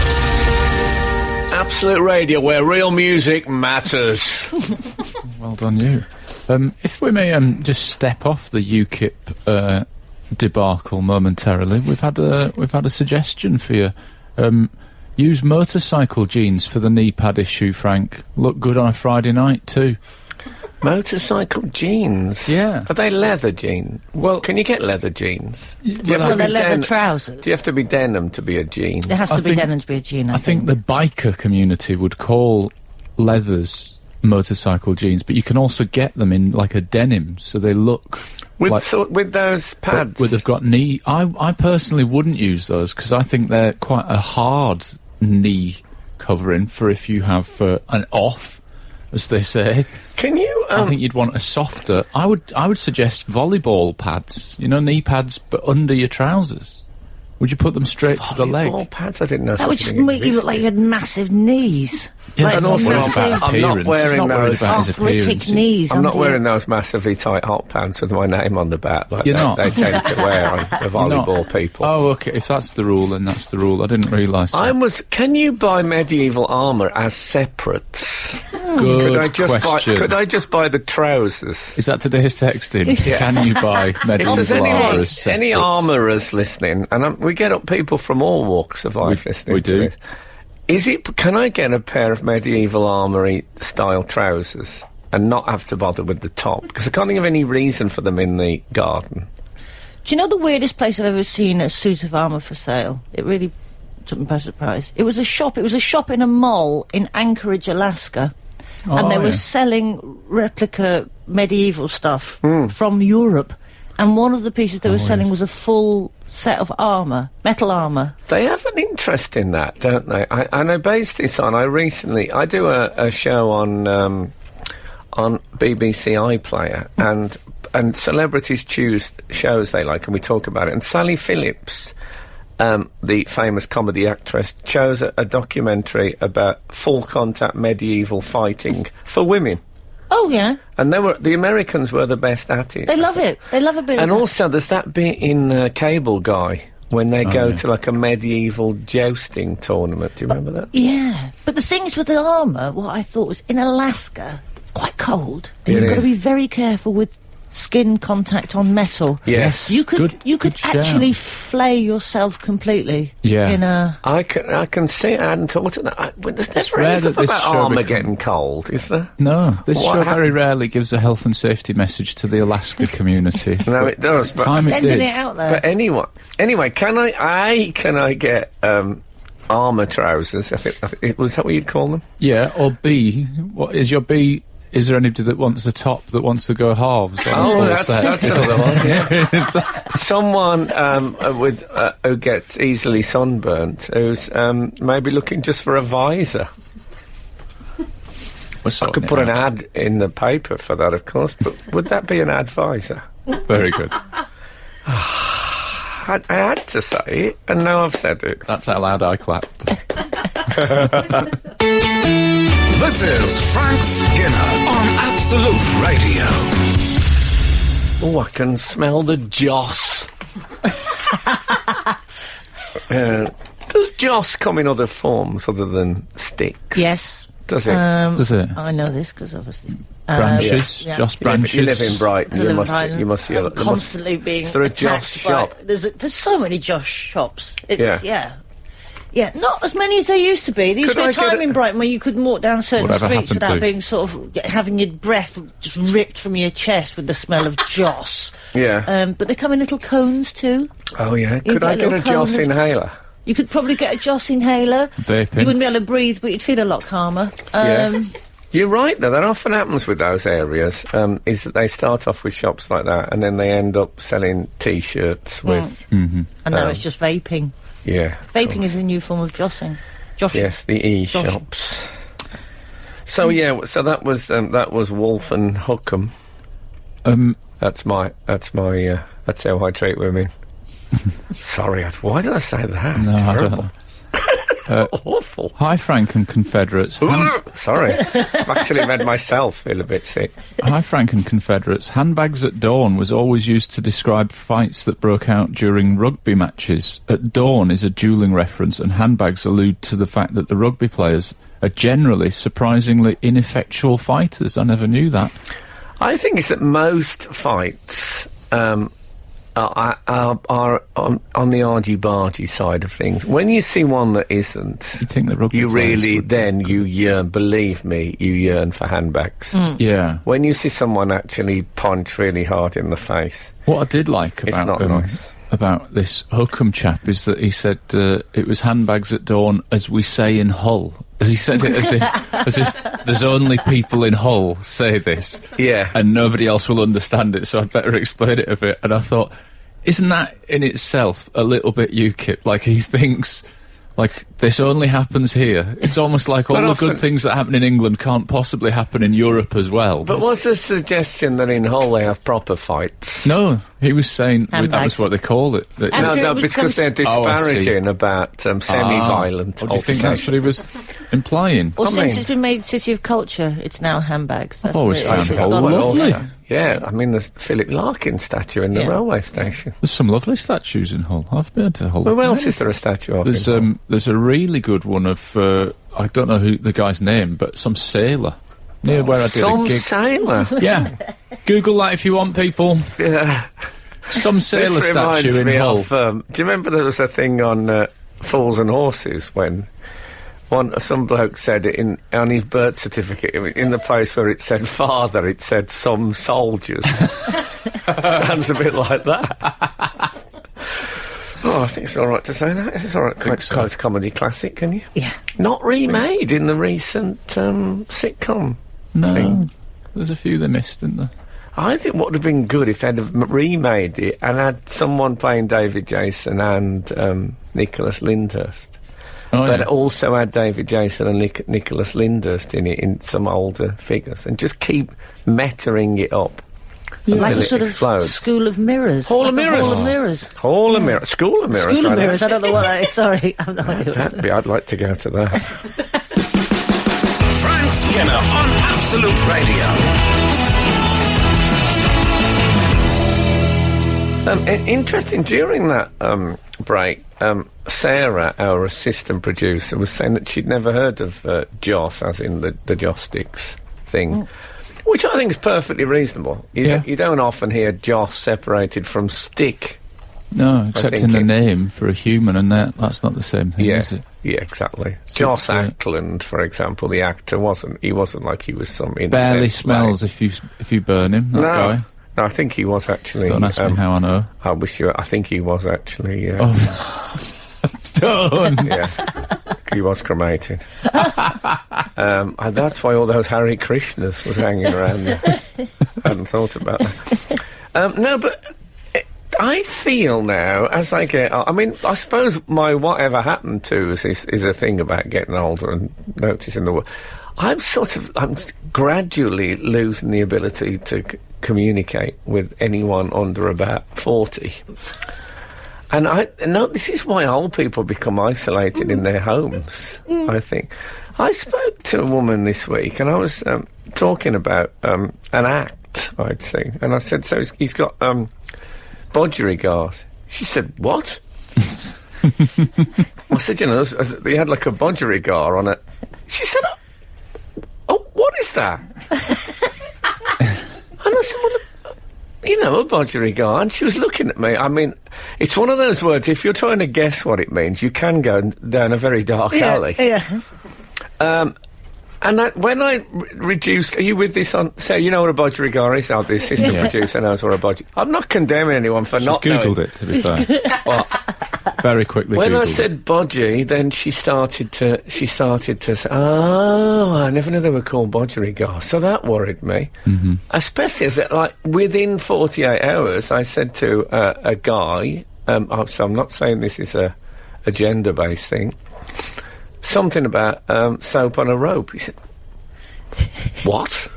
Absolute Radio, where real music matters. Well done, you. If we may just step off the UKIP debacle momentarily, we've had a suggestion for you. Use motorcycle jeans for the knee pad issue, Frank. Look good on a Friday night too. Motorcycle jeans? Yeah. Are they leather jeans? Well, can you get leather jeans? Well, they're leather trousers. Do you have to be denim to be a jean? It has to be denim to be a jean, I think the biker community would call leathers motorcycle jeans, but you can also get them in like a denim, so they look with those pads. They've got knee. I personally wouldn't use those because I think they're quite a hard knee covering for if you have an off, as they say. Can you? I think you'd want a softer. I would suggest volleyball pads. You know, knee pads, but under your trousers. Would you put them straight to the leg? Volleyball pads? I didn't know. That would just make you look like you had massive knees. Yeah, like and also massive, I'm not wearing those arthritic knees. I'm not wearing those massively tight hot pants with my name on the back like You're not? they tend to wear on the volleyball people. Oh, okay. If that's the rule, then that's the rule. I didn't realise that. Can you buy medieval armour as separates? Good question. Could I just buy the trousers? Is that today's texting? Yeah. Can you buy medieval armour as separates? Any armourers listening, and we get up people from all walks of life listening we to do. this. Can I get a pair of medieval armoury style trousers and not have to bother with the top? Because I can't think of any reason for them in the garden. Do you know the weirdest place I've ever seen a suit of armour for sale? It really took me by surprise. It was a shop in a mall in Anchorage, Alaska. And they were selling replica medieval stuff from Europe. And one of the pieces they were selling was a full set of armour, metal armour. They have an interest in that, don't they? And I based this on, I do a show on BBC iPlayer, and celebrities choose shows they like, and we talk about it. And Sally Phillips, the famous comedy actress, chose a documentary about full contact medieval fighting for women. Oh, yeah. And the Americans were the best at it. They love it. They love a bit of And that. also, there's that bit in Cable Guy when they go to, like, a medieval jousting tournament. Do you remember that? Yeah. But the thing is with the armour, what I thought was, in Alaska, it's quite cold. And you've got to be very careful with skin contact on metal. Yes. You could good actually flay yourself completely. Yeah. In a... I can see. I hadn't thought of that. There's never rare any stuff that this about show armour getting cold, is there? No, this What show happened? very rarely gives a health and safety message to the Alaska community. No, it does. But Time it Sending did. it out there. But anyway, can I get armour trousers? I think was that what you'd call them? Yeah, or B. What is your B? Is there anybody that wants the top that wants to go halves? That's another one. Yeah. Someone who gets easily sunburnt, who's maybe looking just for a visor. I could put an ad in the paper for that, of course, but would that be an advisor? Very good. I had to say it, and now I've said it. That's how loud I clap. This is Frank Skinner on Absolute Radio. Oh, I can smell the joss. Does joss come in other forms other than sticks? Yes. Does it? Does it? I know this because obviously... Branches? yeah. Just You live- branches? You live in Brighton. I live in Brighton. You must see I'm there must- constantly being Is there a attacked Joss by- shop? There's so many Joss shops. It's, Yeah. Yeah, not as many as there used to be. There used Could to be I a time get in Brighton where you couldn't walk down certain Whatever streets happened without to? being sort of having your breath just ripped from your chest with the smell of Joss. Yeah. But they come in little cones too. Oh, yeah. You Could I get a get a little joss cone of- inhaler? You could probably get a Joss inhaler. Vaping. You wouldn't be able to breathe, but you'd feel a lot calmer. Yeah. You're right, though. That often happens with those areas, is that they start off with shops like that, and then they end up selling T-shirts with... And now it's just vaping. Yeah. Vaping is a new form of jossing. Yes, the e-shops. So, so that was Wolf and Hookham. That's how I treat women. Sorry, why did I say that? No, Terrible. I don't. Awful. Hi, Frank and Confederates. Sorry, I've actually made myself feel a bit sick. Hi, Frank and Confederates. Handbags at dawn was always used to describe fights that broke out during rugby matches. At dawn is a duelling reference, and handbags allude to the fact that the rugby players are generally surprisingly ineffectual fighters. I never knew that. I think it's that most fights are on the argy-bargy side of things. When you see one that isn't, You think the rugby you players really, would- then you yearn, believe me, you yearn for handbags. Yeah. When you see someone actually punch really hard in the face, What I did like it's about not nice. about this Hookham chap is that he said it was handbags at dawn, as we say in Hull. As he said it as if there's only people in Hull say this. Yeah. And nobody else will understand it, so I'd better explain it a bit. And I thought, isn't that in itself a little bit UKIP? Like, he thinks, like, this only happens here. It's almost like all But the often- good things that happen in England can't possibly happen in Europe as well. But was the suggestion that in Hull they have proper fights? No, he was saying that was Handbags. what they call it. That- After No, it because becomes- they're Oh, I see. disparaging about semi-violent Oh, do you think that's what he was implying? Well, I since mean- it's been made City of Culture, it's now handbags. That's always what it is. found It's Hull gone- Well, lovely. also, yeah, I mean, there's Philip Larkin statue in the Yeah. railway station. There's some lovely statues in Hull. I've been to Hull. Who else is there a statue of? There's in Hull? there's a really good one of I don't know who the guy's name, but some sailor near where I did Some a gig. sailor. Yeah, Google that if you want, people. Yeah. Some sailor This reminds statue in me Hull. of, do you remember there was a thing on Fools and Horses when some bloke said it on his birth certificate, in the place where it said father, it said some soldiers. Sounds a bit like that. Oh, I think it's all right to say that. It's all right, quite a comedy classic, can you? Yeah. Not remade in the recent sitcom No, thing. there's a few they missed, didn't there? I think what would have been good if they'd have remade it and had someone playing David Jason and Nicholas Lyndhurst. Oh, But yeah. also had David Jason and Nicholas Lyndhurst in it, in some older figures, and just keep metering it up Like until a it sort explodes. of School of Mirrors. Hall of Like a Mirrors. Hall of Mirrors. Hall of Mirrors. School of Mirrors. School of right? Mirrors. I don't know what that is. Sorry. I've no idea. I'd like to go to that. Frank Skinner on Absolute Radio. Interesting, during that break, Sarah, our assistant producer, was saying that she'd never heard of Joss, as in the joss sticks thing, which I think is perfectly reasonable. You don't often hear Joss separated from stick. No, except think in the it- name for a human, and that's not the same thing, is it? Yeah, exactly. So Joss it's, Ackland, for example, the actor, wasn't like he was some incense Barely like- smells if you burn him. That guy. No, I think he was actually. Don't ask me how I know. I wish you. I think he was actually. Don't. Yeah, he was cremated. And that's why all those Hare Krishnas was hanging around there. I hadn't thought about that. No, but I feel now, as I get... I mean, I suppose my whatever happened to us is a thing about getting older and noticing the world. I'm gradually losing the ability to communicate with anyone under about 40. And this is why old people become isolated in their homes, I think. I spoke to a woman this week, and I was talking about an act I'd seen. And I said, so he's got budgerigars. She said, what? I said, he had like a budgerigar on it. She said, oh, what is that? And I said, well, a budgerigar. And she was looking at me. I mean, it's one of those words, if you're trying to guess what it means, you can go down a very dark alley. Yes. And when I reduced... Are you with this on... So, you know what a budgerigar is? Oh, the assistant producer knows what a budgerigar... I'm not condemning anyone for not knowing. Googled it, to be fair. Well, very quickly When I Googled said bodgy, then she started to say, oh, I never knew they were called bodgerigars. So that worried me. Mm-hmm. Especially as that, like, within 48 hours, I said to a guy, so I'm not saying this is a gender-based thing, something about soap on a rope. He said, what?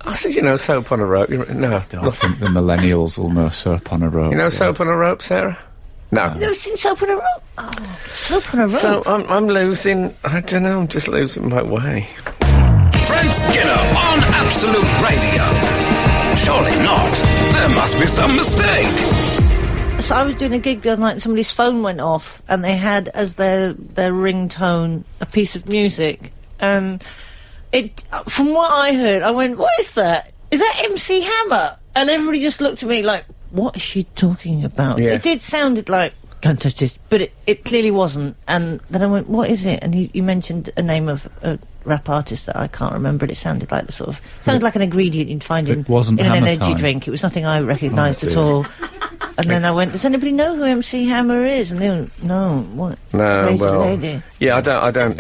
I said, soap on a rope. No, I don't think the millennials will know soap on a rope. You know soap on a rope, Sarah? No. You've never seen soap on a rope? Oh, soap on a rope. So I'm losing, I don't know, I'm just losing my way. Frank Skinner on Absolute Radio. Surely not. There must be some mistake. So I was doing a gig the other night and somebody's phone went off and they had as their ringtone a piece of music. And it, from what I heard, I went, what is that? Is that MC Hammer? And everybody just looked at me like, what is she talking about? Yeah. It did sounded like, can't touch this, but it clearly wasn't. And then I went, what is it? And he mentioned a name of a rap artist that I can't remember, but it sounded like sounded like an ingredient you'd find in an energy drink. It was nothing I recognised at all. And then I went, does anybody know who MC Hammer is? And they went, no, what? No, Crazy well, lady. yeah,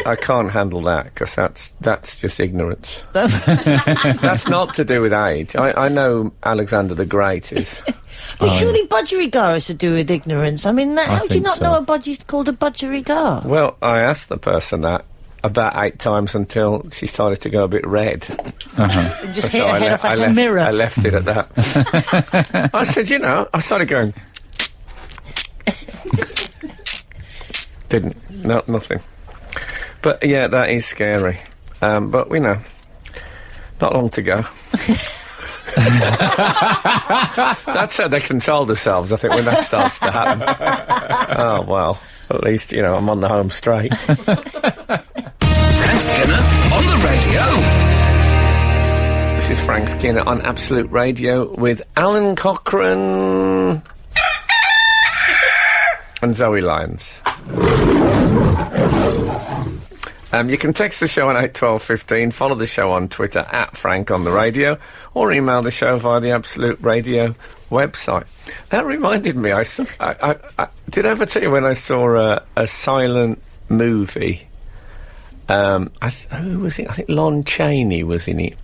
I can't handle that, because that's just ignorance. That's not to do with age. I know Alexander the Great is. Well, surely budgerigar is to do with ignorance. I mean, how do you not know a budgie's called a budgerigar? Well, I asked the person that about 8 times until she started to go a bit red. And just hit her head off like a mirror. I left it at that. I said, I started going... nothing. But, yeah, that is scary. But, not long to go. That's how they console themselves, I think, when that starts to happen. Oh, well, at least, I'm on the home straight. Frank Skinner on the radio. This is Frank Skinner on Absolute Radio with Alan Cockerel and Zoe Lyons. You can text the show on 81215, follow the show on Twitter @Frank on the radio, or email the show via the Absolute Radio website. That reminded me, I did I ever tell you when I saw a silent movie? Who was it? I think Lon Chaney was in it.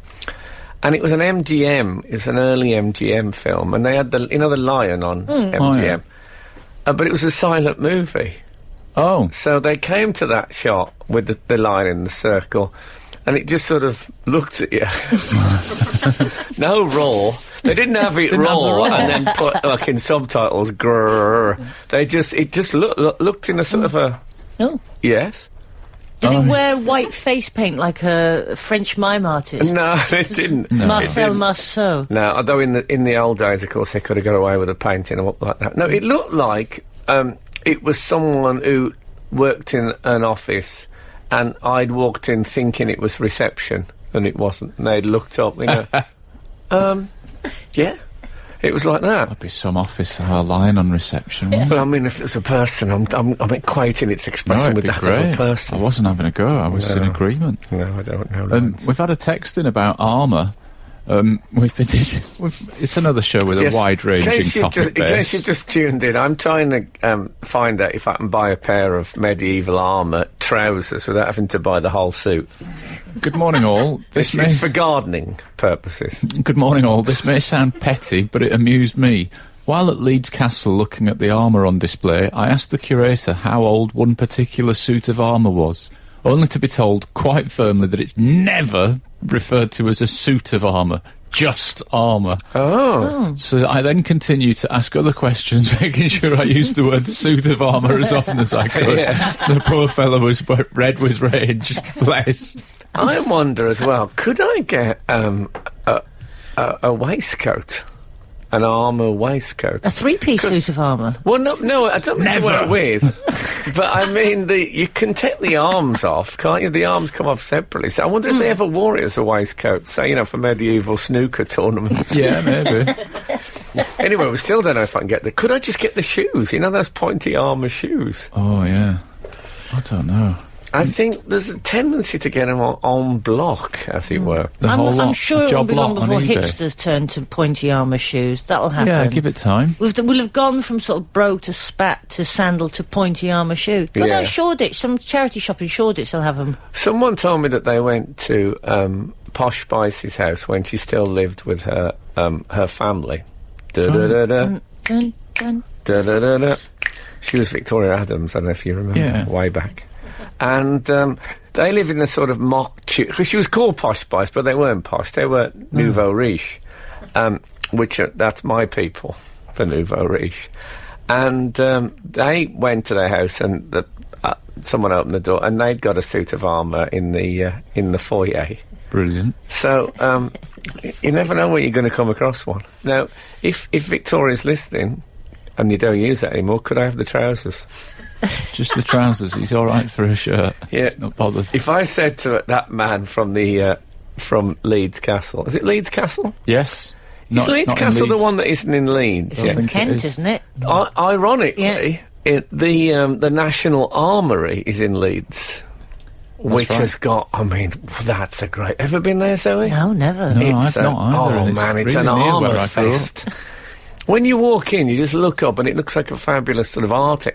And it was an MGM, it was an early MGM film, and they had the Lion on MGM. Oh, yeah. But it was a silent movie. Oh. So they came to that shot with the lion in the circle, and it just sort of looked at you. No raw. They didn't have it raw and then put, like, in subtitles, grrr. It just looked in a sort of a... Oh. Yes? Did it wear white face paint like a French mime artist? No, it didn't. No. Marcel Marceau. No, although in the old days, of course, they could have got away with a painting or like that. No, it looked like... it was someone who worked in an office, and I'd walked in thinking it was reception, and it wasn't. And they'd looked up, yeah, it was like that. That'd be some office to have a lion on reception. Well, I mean, if it's a person, I'm equating its expression with that great. of a person. I wasn't having a go. I was in agreement. No, I don't know. We've had a text in about Armour. It's another show with a wide-ranging topic base. In case you've just tuned in, I'm trying to find out if I can buy a pair of medieval armour trousers without having to buy the whole suit. Good morning, all. This is for gardening purposes. Good morning, all. This may sound petty, but it amused me. While at Leeds Castle looking at the armour on display, I asked the curator how old one particular suit of armour was, only to be told quite firmly that it's never referred to as a suit of armour, just armour. Oh. So I then continued to ask other questions, making sure I used the word suit of armour as often as I could. Yeah. The poor fellow was red with rage, bless. I wonder as well, could I get a waistcoat? An armour waistcoat. A 3-piece suit of armour? Well, no, I don't mean to work with. But I mean, you can take the arms off, can't you? The arms come off separately. So I wonder if they ever wore it as a waistcoat, say, for medieval snooker tournaments. Yeah, maybe. Anyway, we still don't know if I can get the... Could I just get the shoes? Those pointy armour shoes? Oh, yeah. I don't know. I think there's a tendency to get them on block, as it were. I'm sure it won't be long before eBay. hipsters turn to pointy armour shoes. That'll happen. Yeah, give it time. We'll have gone from sort of brogue to spat to sandal to pointy armour shoe. Go down Shoreditch, some charity shop in Shoreditch will have them. Someone told me that they went to Posh Spice's house when she still lived with her family. Da-da-da-da. Dun, dun. Da-da-da-da. She was Victoria Adams, I don't know if you remember, way back. And they lived in a sort of mock... Because she was called Posh Spice, but they weren't posh. They were nouveau riche, that's my people, for nouveau riche. And they went to their house, and someone opened the door, and they'd got a suit of armour in the foyer. Brilliant. So you never know when you're going to come across one. Now, if Victoria's listening... and you don't use that anymore, could I have the trousers? Just the trousers. He's all right for a shirt. Yeah. He's not bothered. If I said to that man from Leeds Castle... Is it Leeds Castle? Yes. Is Leeds Castle the one that isn't in Leeds? It's in Kent, isn't it? Ironically, the National Armoury is in Leeds. Which has got... I mean, that's a great... Ever been there, Zoe? No, never. No, I've not either. Oh, man, it's really an armour I grew up. fest. When you walk in, you just look up, and it looks like a fabulous sort of art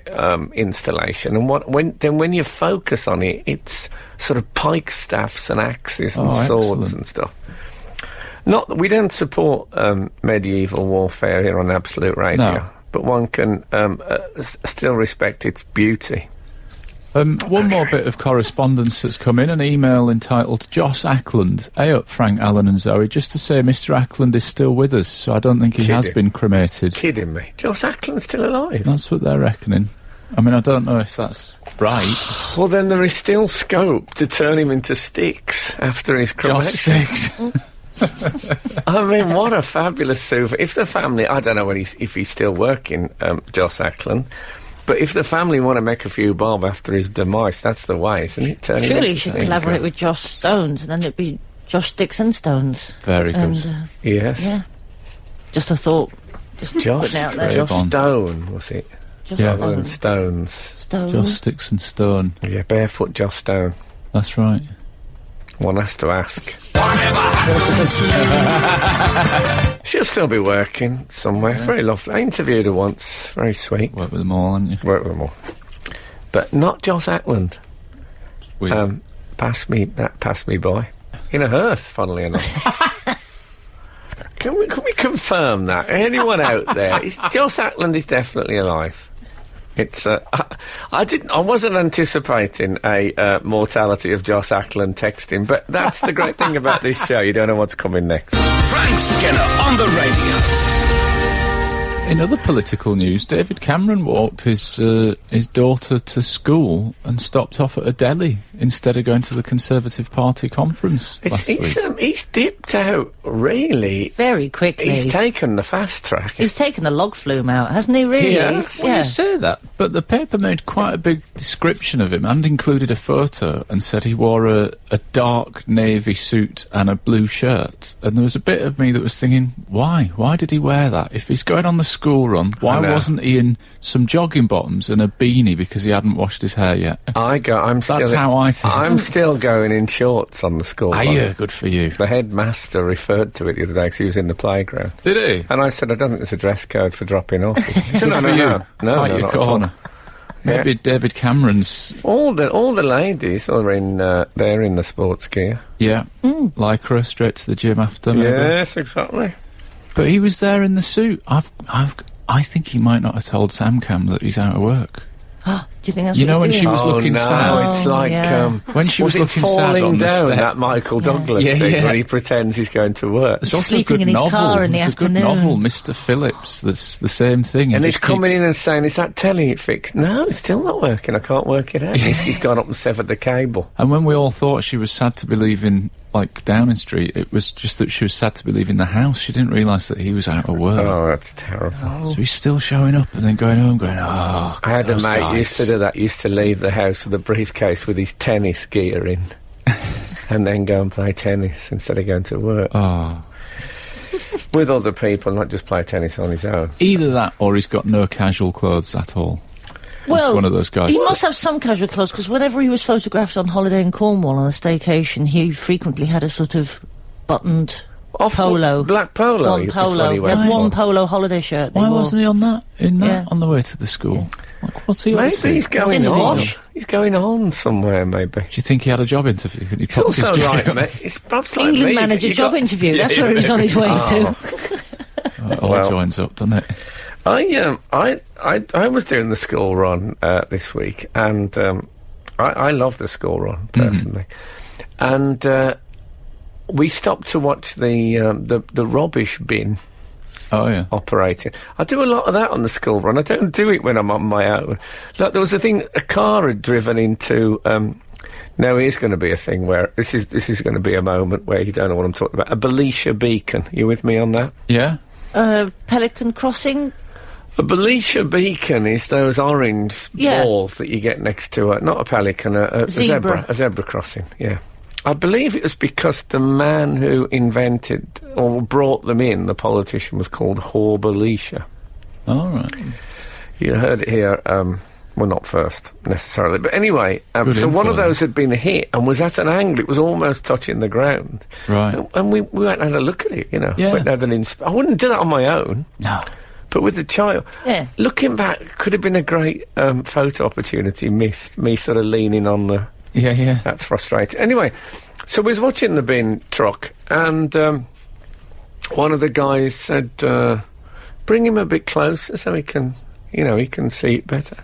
installation. And when you focus on it, it's sort of pike staffs and axes and swords and stuff. Not that we don't support medieval warfare here on Absolute Radio, but one can still respect its beauty. One more bit of correspondence that's come in, an email entitled Joss Ackland. Hey up, Frank, Alan and Zoe, just to say Mr. Ackland is still with us, so I don't think he has been cremated. Kidding me. Joss Ackland's still alive? That's what they're reckoning. I mean, I don't know if that's right. Well, then there is still scope to turn him into sticks after his cremation. Joss Sticks. I mean, what a fabulous souvenir. If the family... I don't know if he's still working, Joss Ackland... But if the family want to make a few bob after his demise, that's the way, isn't it? Surely he should collaborate with Joss Stones, and then it'd be Joss Sticks and Stones. Very good. Yes. Yeah. Just a thought. Just Joss putting it out there. Joss Stone, was it? Just Stone. Stones. Stone. Joss Sticks and Stone. Yeah, barefoot Joss Stone. That's right. One has to ask. She'll still be working somewhere. Yeah. Very lovely. I interviewed her once. Very sweet. Worked with them all, haven't you? Worked with them all. But not Joss Ackland. Pass me by. In a hearse, funnily enough. Can we confirm that? Anyone out there? Joss Ackland is definitely alive. It's I wasn't anticipating a mortality of Joss Ackland texting, but that's the great thing about this show. You don't know what's coming next. Frank Skinner on the radio. In other political news, David Cameron walked his daughter to school and stopped off at a deli instead of going to the Conservative Party conference last week. He's dipped out really very quickly. He's taken the fast track. He's taken the log flume out, hasn't he? Really? Yeah. Well, you say that, but the paper made quite a big description of him and included a photo and said he wore a dark navy suit and a blue shirt. And there was a bit of me that was thinking, why? Why did he wear that? If he's going on the school run, why wasn't he in some jogging bottoms and a beanie because he hadn't washed his hair yet? That's how I think. I'm still going in shorts on the school run. Yeah, good for you. The headmaster referred to it the other day because he was in the playground. Did he? And I said, I don't think there's a dress code for dropping off. No, not your at corner. all. Maybe David Cameron's... All the ladies are in, they're in the sports gear. Yeah. Lycra, straight to the gym after, maybe. Yes, exactly. But he was there in the suit. I think he might not have told Sam Cam that he's out of work. Do you think that's you what know when he's she doing? was looking sad? It's like when she was looking sad falling on the down step. that Michael Douglas thing when he pretends he's going to work. It's also sleeping a good in his novel. car in the It's afternoon. a good novel, Mr. Phillips. That's the same thing. And he's coming in and saying, "Is that telly fixed?" No, it's still not working. I can't work it out. He's gone up and severed the cable. And when we all thought she was sad to be leaving, like, Downing Street, it was just that she was sad to be leaving the house. She didn't realise that he was out of work. Oh, that's terrible. So he's still showing up and then going home going, oh, I had a those mate guys. used to do that. Used to leave the house with a briefcase with his tennis gear in, and then go and play tennis instead of going to work Oh. with other people, not just play tennis on his own. Either that or he's got no casual clothes at all. Well, one of those guys. He must have some casual clothes, because whenever he was photographed on holiday in Cornwall on a staycation, he frequently had a sort of buttoned polo. Black polo. One polo. He had one polo holiday shirt. Why wasn't he on that on the way to the school? What's he up to? Maybe he's going on. He's going on somewhere, maybe. Do you think he had a job interview? Can you It's also like, mate, it's perhaps like England me, manager job interview. That's where he's on his way to. It all joins up, doesn't it? I was doing the school run this week, and I love the school run personally, and we stopped to watch the rubbish bin. Oh, yeah. Operating. I do a lot of that on the school run. I don't do it when I'm on my own. Like, there was a thing, a car had driven into, now here's going to be a thing where, this is going to be a moment where you don't know what I'm talking about. A Belisha beacon. You with me on that? Yeah. Pelican Crossing? A Belisha beacon is those orange balls that you get next to not a pelican, a zebra. A zebra crossing, yeah. I believe it was because the man who invented or brought them in, the politician, was called Belisha. All right. You heard it here, well, not first, necessarily. But anyway, so one of those had been hit and was at an angle. It was almost touching the ground. Right. And we went and had a look at it, you know. Yeah. Went and had an I wouldn't do that on my own. No. But with the child. Yeah. Looking back, could have been a great photo opportunity missed. Me sort of leaning on the... Yeah. That's frustrating. Anyway, so we was watching the bin truck, and one of the guys said, bring him a bit closer so he can see it better.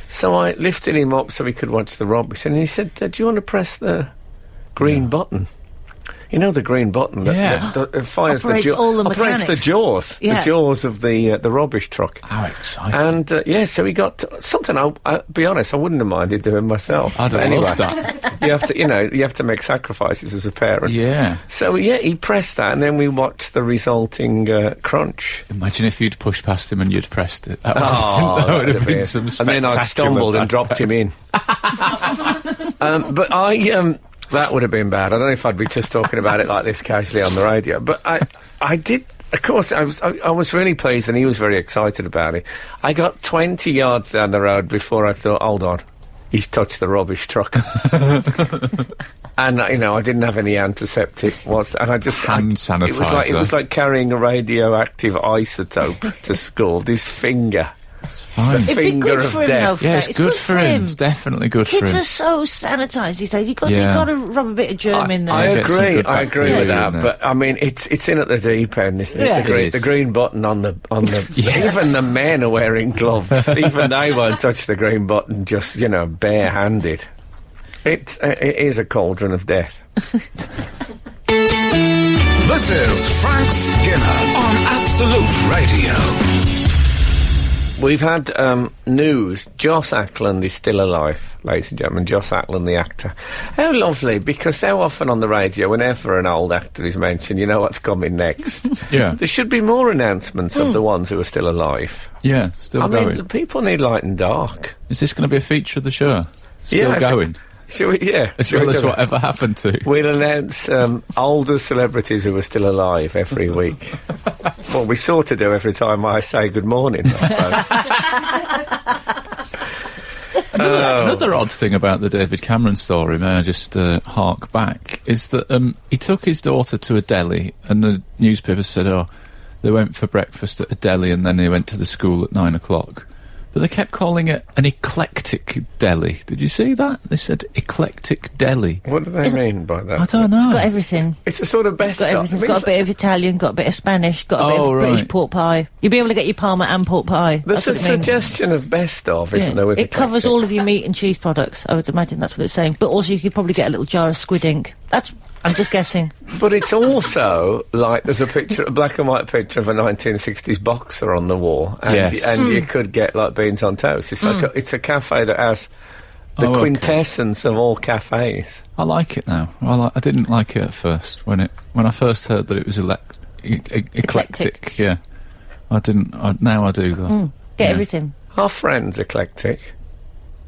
So I lifted him up so he could watch the rubbish, and he said, do you want to press the green button? You know, the green button that fires operates operates the jaws, the jaws of the rubbish truck. How exciting! And so he got something. I'll be honest, I wouldn't have minded doing myself. I'd have loved that. You have to make sacrifices as a parent. Yeah. So he pressed that, and then we watched the resulting crunch. Imagine if you'd pushed past him and you'd pressed it. That That would have been some spectacular. And then I stumbled and dropped him in. But that would have been bad. I don't know if I'd be just talking about it like this casually on the radio. But I did, of course, I was really pleased, and he was very excited about it. I got 20 yards down the road before I thought, hold on, he's touched the rubbish truck. And, I didn't have any antiseptic. And I just... Hand sanitizer. It was like carrying a radioactive isotope to school. This finger... Fine. It'd be finger good of for him, death. though, Yeah, it's good for him. It's definitely good for him. Kids are so sanitised these days. You've got to rub a bit of germ in there. I Get some agree. good I agree with bacteria that. in But I mean, it's in at the deep end, isn't it? Yeah. The green button on the. Even the men are wearing gloves. Even they won't touch the green button, just barehanded. It is a cauldron of death. This is Frank Skinner on Absolute Radio. We've had news. Joss Ackland is still alive, ladies and gentlemen. Joss Ackland, the actor. How lovely, because how often on the radio, whenever an old actor is mentioned, you know what's coming next. Yeah. There should be more announcements of the ones who are still alive. Yeah, still going. I mean, people need light and dark. Is this going to be a feature of the show? Still going? Should we, As well as whatever happened to. We'll announce older celebrities who are still alive every week. Well, we sort of do every time I say good morning, I suppose. Another odd thing about the David Cameron story, may I just hark back, is that he took his daughter to a deli, and the newspapers said, they went for breakfast at a deli and then they went to the school at 9 o'clock. But they kept calling it an eclectic deli. Did you see that? They said eclectic deli. What do they mean by that? I don't know. It's got everything. It's a sort of best It's got everything. It's got a bit of Italian, got a bit of Spanish, got a bit of British pork pie. You'll be able to get your Parma and pork pie. There's a suggestion of best of, isn't there? With it covers all of your meat and cheese products. I would imagine that's what it's saying. But also you could probably get a little jar of squid ink. I'm just guessing. But it's also like there's a black and white picture of a 1960s boxer on the wall, and you could get like beans on toast. It's like it's a cafe that has the quintessence of all cafes. I like it now. I didn't like it at first when I first heard that it was eclectic. Yeah, I didn't. Now I do. Though. Get everything. Our friend's eclectic.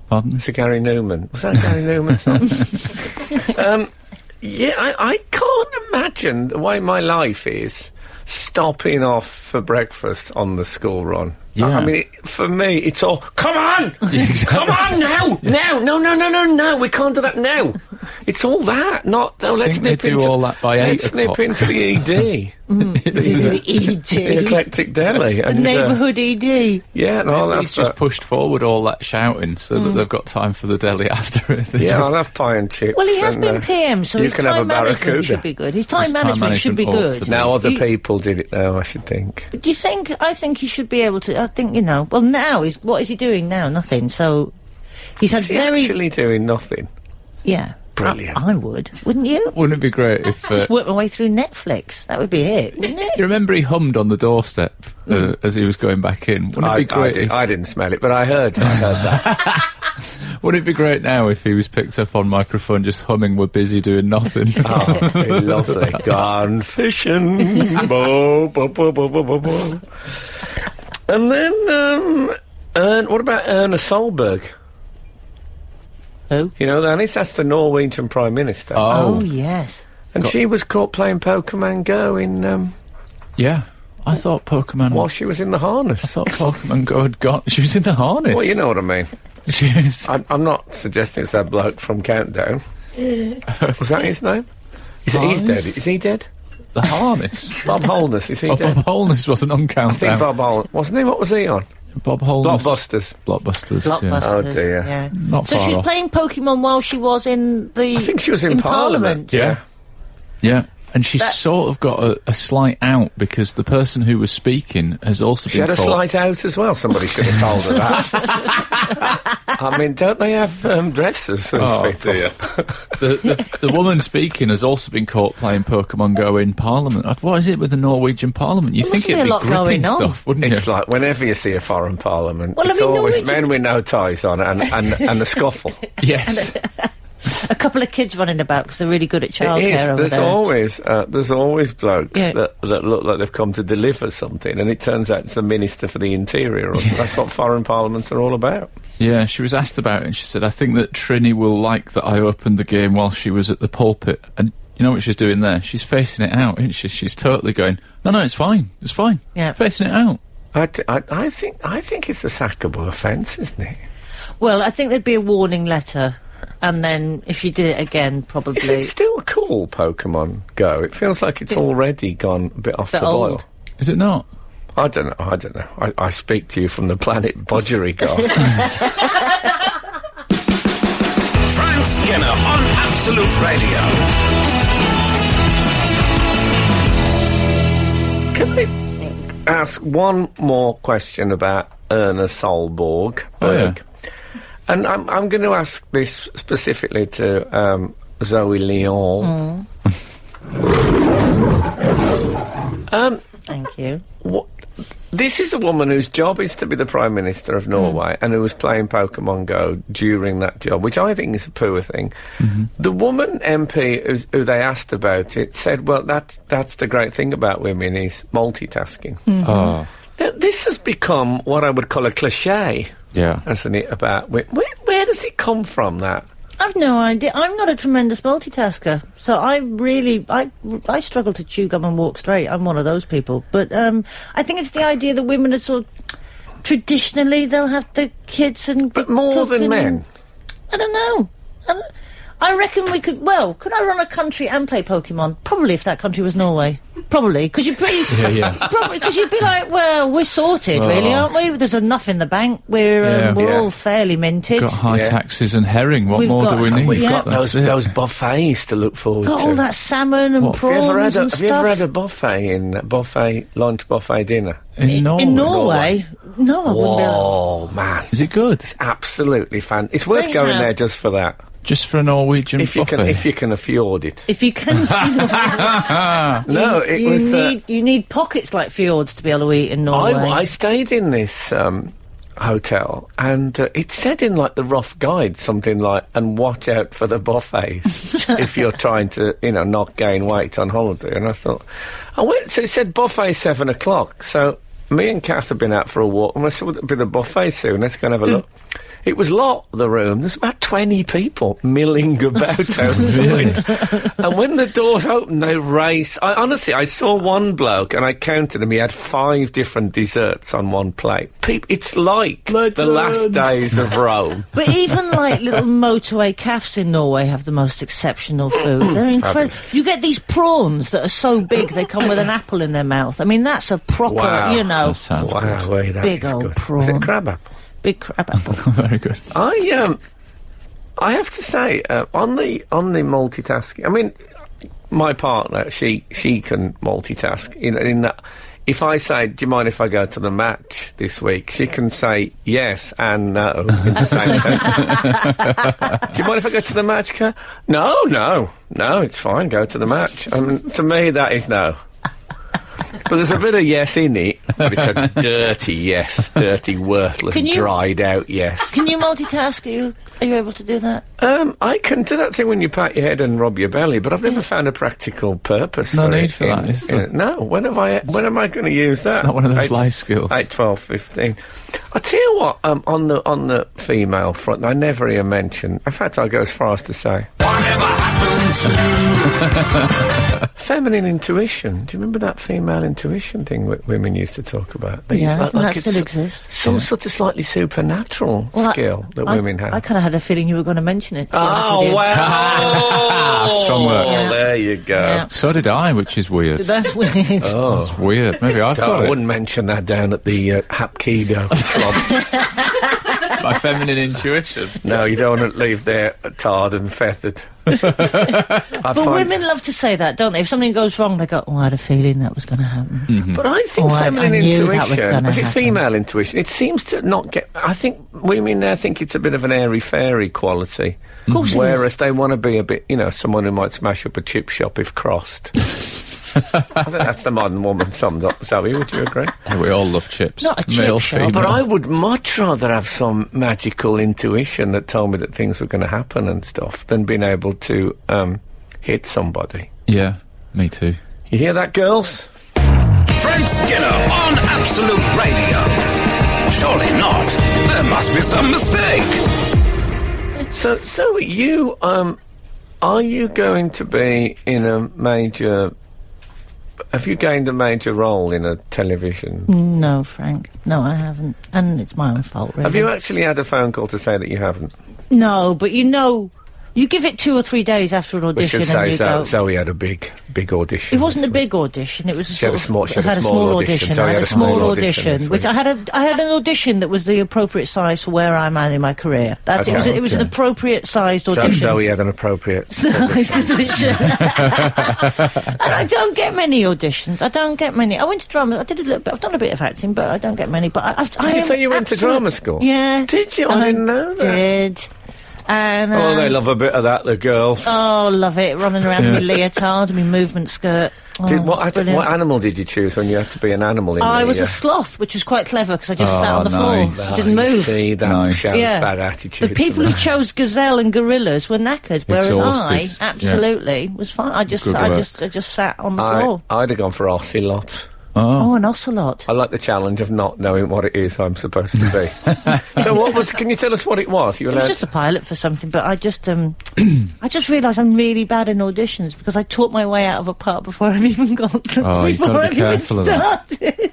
Pardon? It's a Gary Newman. Was that a Gary Newman song? Yeah, I can't imagine the way my life is stopping off for breakfast on the school run. Yeah. I mean, for me, it's all, come on! Come on now! Now! No, we can't do that now. It's all that, not, let's nip they do into... all that by 8 Let's nip o'clock. into the ED. The ED. The eclectic deli. The neighbourhood ED. Yeah, no, He's just pushed forward all that shouting so that they've got time for the deli after it. Yeah, I'll have pie and chips. Well, he has been PM, so you his can have time a management barracuda. should be good. His time His time management should be management ought good. to be. Now other people did it, though, I should think. Do you think? I think he should be able to. I think, you know. Well, now what is he doing now? Nothing. So he's had Is he very. actually doing nothing? Yeah. Brilliant. I would, wouldn't you? Wouldn't it be great if... Just work my way through Netflix. That would be it, wouldn't it? you remember he hummed on the doorstep as he was going back in? Wouldn't it be great I didn't smell it, but I heard that. Wouldn't it be great now if he was picked up on microphone just humming "We're busy doing nothing"? Oh, be lovely. Gone fishing. Bo, bo, bo, bo, bo, bo, bo. And then, what about Erna Solberg? Who? You know, that's the Norwegian Prime Minister. Oh, yes. And she was caught playing Pokemon Go in, Yeah, I thought Pokemon. while she was in the harness. I thought Pokemon Go had got. She was in the harness. Well, you know what I mean. She is. I'm not suggesting it's that bloke from Countdown. Was that his name? He's Harness? dead. Is he dead? The harness. Bob Holness, is he Oh, dead? Bob Holness wasn't on I Countdown. think Bob Holness. Wasn't he? What was he on? Bob Holness. Blockbusters. Blockbusters. Yeah. Blockbusters. Oh, dear. Yeah. Not So far she's off. playing Pokemon while she was in the. I think she was in Parliament. Yeah. Yeah. And she's sort of got a slight out because the person who was speaking has also She been had a caught. slight out as well. Somebody should have told her that. I mean, don't they have dresses? Oh, dear. the woman speaking has also been caught playing Pokemon Go in Parliament. What is it with the Norwegian Parliament? You There think must be it'd a be lot gripping going on. stuff, wouldn't It's you? like whenever you see a foreign parliament, Well, I it's mean, always Norwegian- men with no ties on and the scuffle. Yes. A couple of kids running about because they're really good at It childcare is. over there. There's always blokes Yeah. that look like they've come to deliver something, and it turns out it's the Minister for the Interior. Or that's what foreign parliaments are all about. Yeah, she was asked about it and she said, I think that Trini will like that I opened the game while she was at the pulpit. And you know what she's doing there? She's facing it out, isn't she? She's totally going, no, it's fine. It's fine. Yeah. Facing it out. I think it's a sackable offence, isn't it? Well, I think there'd be a warning letter, and then if she did it again, probably. Is it still cool, Pokemon Go? It feels like it's already gone a bit off the Bit old. boil. Is it not? I don't know. I speak to you from the planet Budgerigar. Frank Skinner on Absolute Radio. Can I ask one more question about Erna Solberg? Oh, yeah. And I'm going to ask this specifically to Zoe Lyons. Thank you. This is a woman whose job is to be the Prime Minister of Norway and who was playing Pokemon Go during that job, which I think is a poor thing. The woman MP who they asked about it said, well, that's the great thing about women is multitasking. Oh, Now, this has become what I would call a cliché, yeah. hasn't it, about women? Where does it come from, that? I've no idea. I'm not a tremendous multitasker, so I struggle to chew gum and walk straight. I'm one of those people. But I think it's the idea that women are sort of, traditionally they'll have the kids and But more than cooking men. and- I don't know. I reckon we could. Well, could I run a country and play Pokemon? Probably, if that country was Norway. Probably, because you'd pretty. Yeah. Probably, because you'd be like, well, we're sorted, really, aren't we? There's enough in the bank. We're Yeah. all fairly minted. Got high Yeah. taxes and herring. What We've more got- do we need? We've Yeah. got That's those it. buffets to look forward Got to. all that salmon and What? prawns and Have you stuff. ever had a buffet, lunch buffet dinner? In Norway. In Norway? No, I wouldn't be able Oh, man. Is it good? Absolutely fan. It's worth They going have- there just for that. Just for a Norwegian If you buffet? can afford it. If you can, No, it you was. you need pockets like fjords to be able to eat in Norway. I stayed in this hotel, and it said in like the rough guide something like, "And watch out for the buffets if you're trying to, not gain weight on holiday." And I thought, so it said buffet 7 o'clock. So me and Kath have been out for a walk, and I said, "Would it be the buffet soon? Let's go and have a look." It was locked, the room. There's about 20 people milling about outside. And when the doors opened, they raced. Honestly, I saw one bloke, and I counted them. He had 5 different desserts on one plate. It's like the last days of Rome. But even, like, little motorway cafes in Norway have the most exceptional food. They're incredible. You get these prawns that are so big, they come with an apple in their mouth. I mean, that's a proper, Wow. you know, That sounds good. That big is old good. prawn. Was it crab apple? Big crab apple. Very good. I have to say, on the multitasking, I mean, my partner, she can multitask, in that, if I say, do you mind if I go to the match this week, she can say yes and no in the same sentence. Do you mind if I go to the match, Kerr? No, it's fine, go to the match. To me, that is no. But there's a bit of yes in it, but it's a dirty yes, dirty, worthless, dried out yes. Can you multitask? Are you able to do that? I can do that thing when you pat your head and rub your belly, but I've never found a practical purpose for it. No need for that, is there? No, when am I going to use that? It's not one of those life skills. 8, 12, 15. I tell you what, on the female front, I never hear mention. In fact, I go as far as to say, whatever happened to feminine intuition? Do you remember that female intuition thing women used to talk about? Yeah, that still exists. Some sort of slightly supernatural skill that women have. I kind of had a feeling you were going to mention it. Oh, wow. Strong work. Oh, there you go. Yeah. So did I, which is weird. That's weird. Oh. That's weird. Maybe I've got I it. wouldn't mention that down at the Hapkido club. My feminine intuition. No, you don't want to leave there tarred and feathered. But women love to say that, don't they? If something goes wrong, they go, "Oh, I had a feeling that was going to happen." Mm-hmm. But I think feminine I knew intuition, that was gonna is it happen. female intuition? It seems to not get. I think women now think it's a bit of an airy-fairy quality. Of course it is. Whereas they want to be a bit, someone who might smash up a chip shop if crossed. I think that's the modern woman summed up. Zoe, would you agree? Yeah, we all love chips. Not a chip Male, shop. female. But I would much rather have some magical intuition that told me that things were going to happen and stuff than being able to hit somebody. Yeah, me too. You hear that, girls? Frank Skinner on Absolute Radio. Surely not. There must be some mistake. So you, are you going to be in a major... Have you gained a major role in a television? No, Frank. No, I haven't. And it's my own fault, really. Have you actually had a phone call to say that you haven't? No, but you give it 2 or 3 days after an We audition should say and you go... Zoe had a big audition. It wasn't a this week. big audition. It was She had a small I had a small audition. Zoe I had a small audition, this which week. I had an audition that was the appropriate size for where I'm at in my career. That's Okay. it was an appropriate sized audition. Zoe had an appropriate... Sized audition. And I don't get many auditions. I don't get many. I went to drama. I did a little bit. I've done a bit of acting, but I don't get many. But Did you say you went to drama school? Yeah. Did you? I didn't know that. Did. And, Oh, they love a bit of that, the girls. Oh, love it. Running around in my leotard and my movement skirt. Oh, What brilliant. animal did you choose when you had to be an animal in I the, was a sloth, which was quite clever because I just sat on the nice. floor. Didn't move. See, that Nice. shows Yeah. bad attitude. The people who chose gazelle and gorillas were knackered, whereas Exhausted. I absolutely was fine. I just sat on the floor. I'd have gone for ocelot. Oh, an ocelot. I like the challenge of not knowing what it is I'm supposed to be. So what was... Can you tell us what it was? You It was just a pilot for something, but I just realised I'm really bad in auditions because I taught my way out of a part before I've even got them. Oh, you've before got to I've be even careful of that. started.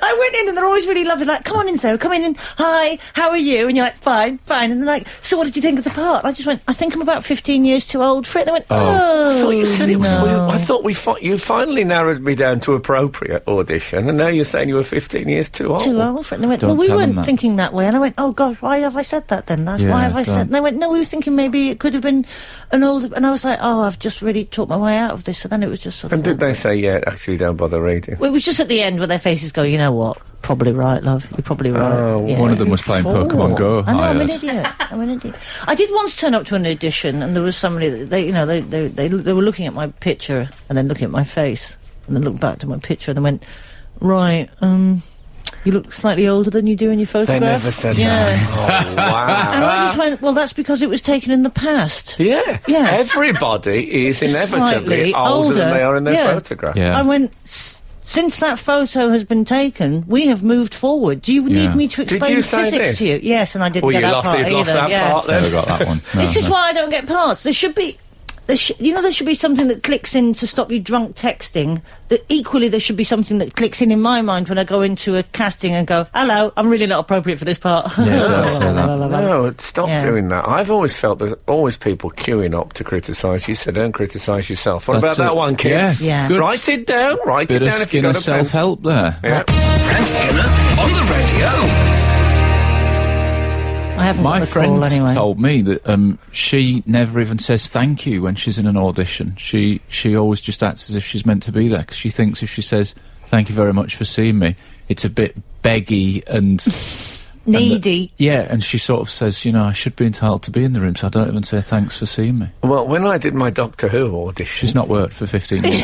I went in and they're always really lovely, like, come on in, Sarah, come in and, hi, how are you? And you're like, fine. And they're like, so what did you think of the part? And I just went, I think I'm about 15 years too old for it. And they went, I thought you said it was... no. I thought you finally narrowed me down to appropriate audition, and now you're saying you were 15 years too old. Too old for it. And they went, Don't well, we tell them weren't that. thinking that way. And I went, oh, gosh, why have I said that then? Yeah, Why have I said... don't. And they went, no, we were thinking maybe it could have been an old... And I was like, oh, I've just really taught my way out of this. So then it was just sort of... And did they say, yeah, actually don't bother reading? Well, it was just at the end where their faces go, you know what? Probably right, love. You're probably right. Oh, Yeah. One of them was playing Pokemon Go. I know, I'm an heard. idiot. I'm an idiot. I did once turn up to an audition, and there was somebody that they were looking at my picture and then looking at my face, and then looked back to my picture and they went, right, you look slightly older than you do in your photograph. They never said yeah. that. Oh, wow. And I just went, well, that's because it was taken in the past. Yeah. Yeah. Everybody is inevitably Slightly older than they are in their yeah. photograph. Yeah. I went, since that photo has been taken, we have moved forward. Do you need me to explain physics to you? Yes, and I didn't get that part either. Lost that part then? Never got that one. No, this is why I don't get parts. There should be... there should be something that clicks in to stop you drunk texting. That equally, there should be something that clicks in my mind when I go into a casting and go, hello, I'm really not appropriate for this part. Yeah, don't say that. No, stop doing that. I've always felt there's always people queuing up to criticise you, so don't criticise yourself. What about that one, kids? Yeah. Good. Write it down if you've got a self-help there. Yeah. Frank Skinner on the radio. I haven't My got the friend call anyway. told me that she never even says thank you when she's in an audition. She always just acts as if she's meant to be there, because she thinks if she says thank you very much for seeing me, it's a bit beggy and... Needy. and she sort of says, I should be entitled to be in the room, so I don't even say thanks for seeing me. Well, when I did my Doctor Who audition... She's not worked for 15 years.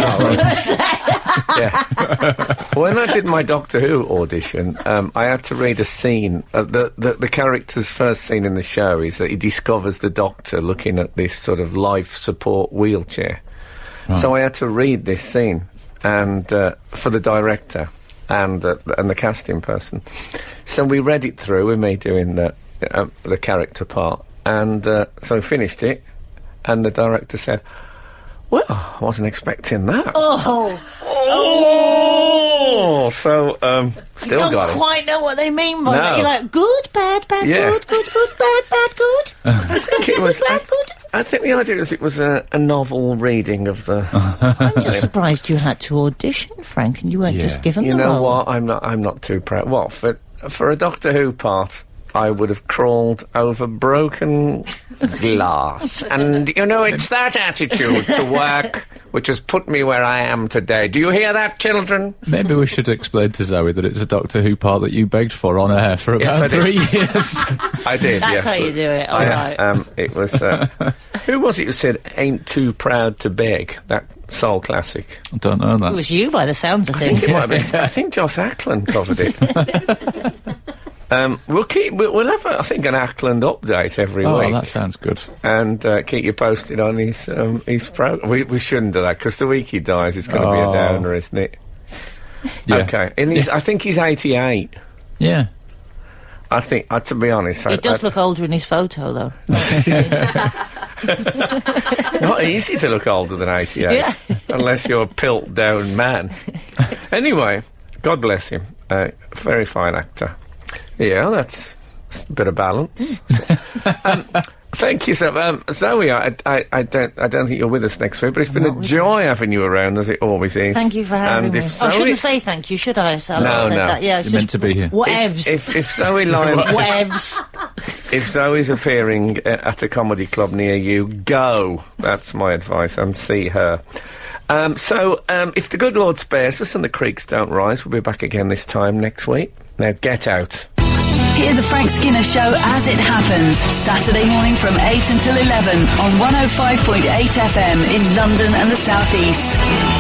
When I did my Doctor Who audition, I had to read a scene. The character's first scene in the show is that he discovers the Doctor looking at this sort of life support wheelchair. Right. So I had to read this scene, and for the director and the casting person. So we read it through with me doing the character part, and so we finished it, and the director said, well, I wasn't expecting that. So, still you got don't it. quite know what they mean by that. No. You're like, good, bad, bad, good, good, bad, good. I think it was... bad, good. I think the idea is it was a novel reading of the... I'm just surprised you had to audition, Frank, and you weren't just given the role. You know what? I'm not too proud. Well, for a Doctor Who part, I would have crawled over broken glass. And, it's that attitude to work which has put me where I am today. Do you hear that, children? Maybe we should explain to Zoe that it's a Doctor Who part that you begged for on air for about 3 years. I did, That's yes. how you do it, all right. It was... who was it who said, ain't too proud to beg? That soul classic. I don't know that. It was you by the sounds of I think things. it might have been. I think Joss Ackland covered it. We'll have, I think, an Ackland update every week. Oh, that sounds good. And keep you posted on his program. We shouldn't do that, because the week he dies, it's going to be a downer, isn't it? Yeah. Okay. I think he's 88. Yeah. I think, to be honest... He does look older in his photo, though. Not easy to look older than 88, Yeah. unless you're a pilt-down man. Anyway, God bless him. Very fine actor. Yeah, that's a bit of balance. Thank you, Zoe. I don't think you're with us next week, but it's been a joy having you around, as it always is. Thank you for having me. I shouldn't say thank you, should I? So No. That. Yeah, You're meant to be here. Whatevs. If Zoe Lyons... Whatevs. If Zoe's appearing at a comedy club near you, go. That's my advice, and see her. If the good Lord spares us and the creeks don't rise, we'll be back again this time next week. Now, get out. Hear the Frank Skinner Show as it happens. Saturday morning from 8 until 11 on 105.8 FM in London and the South East.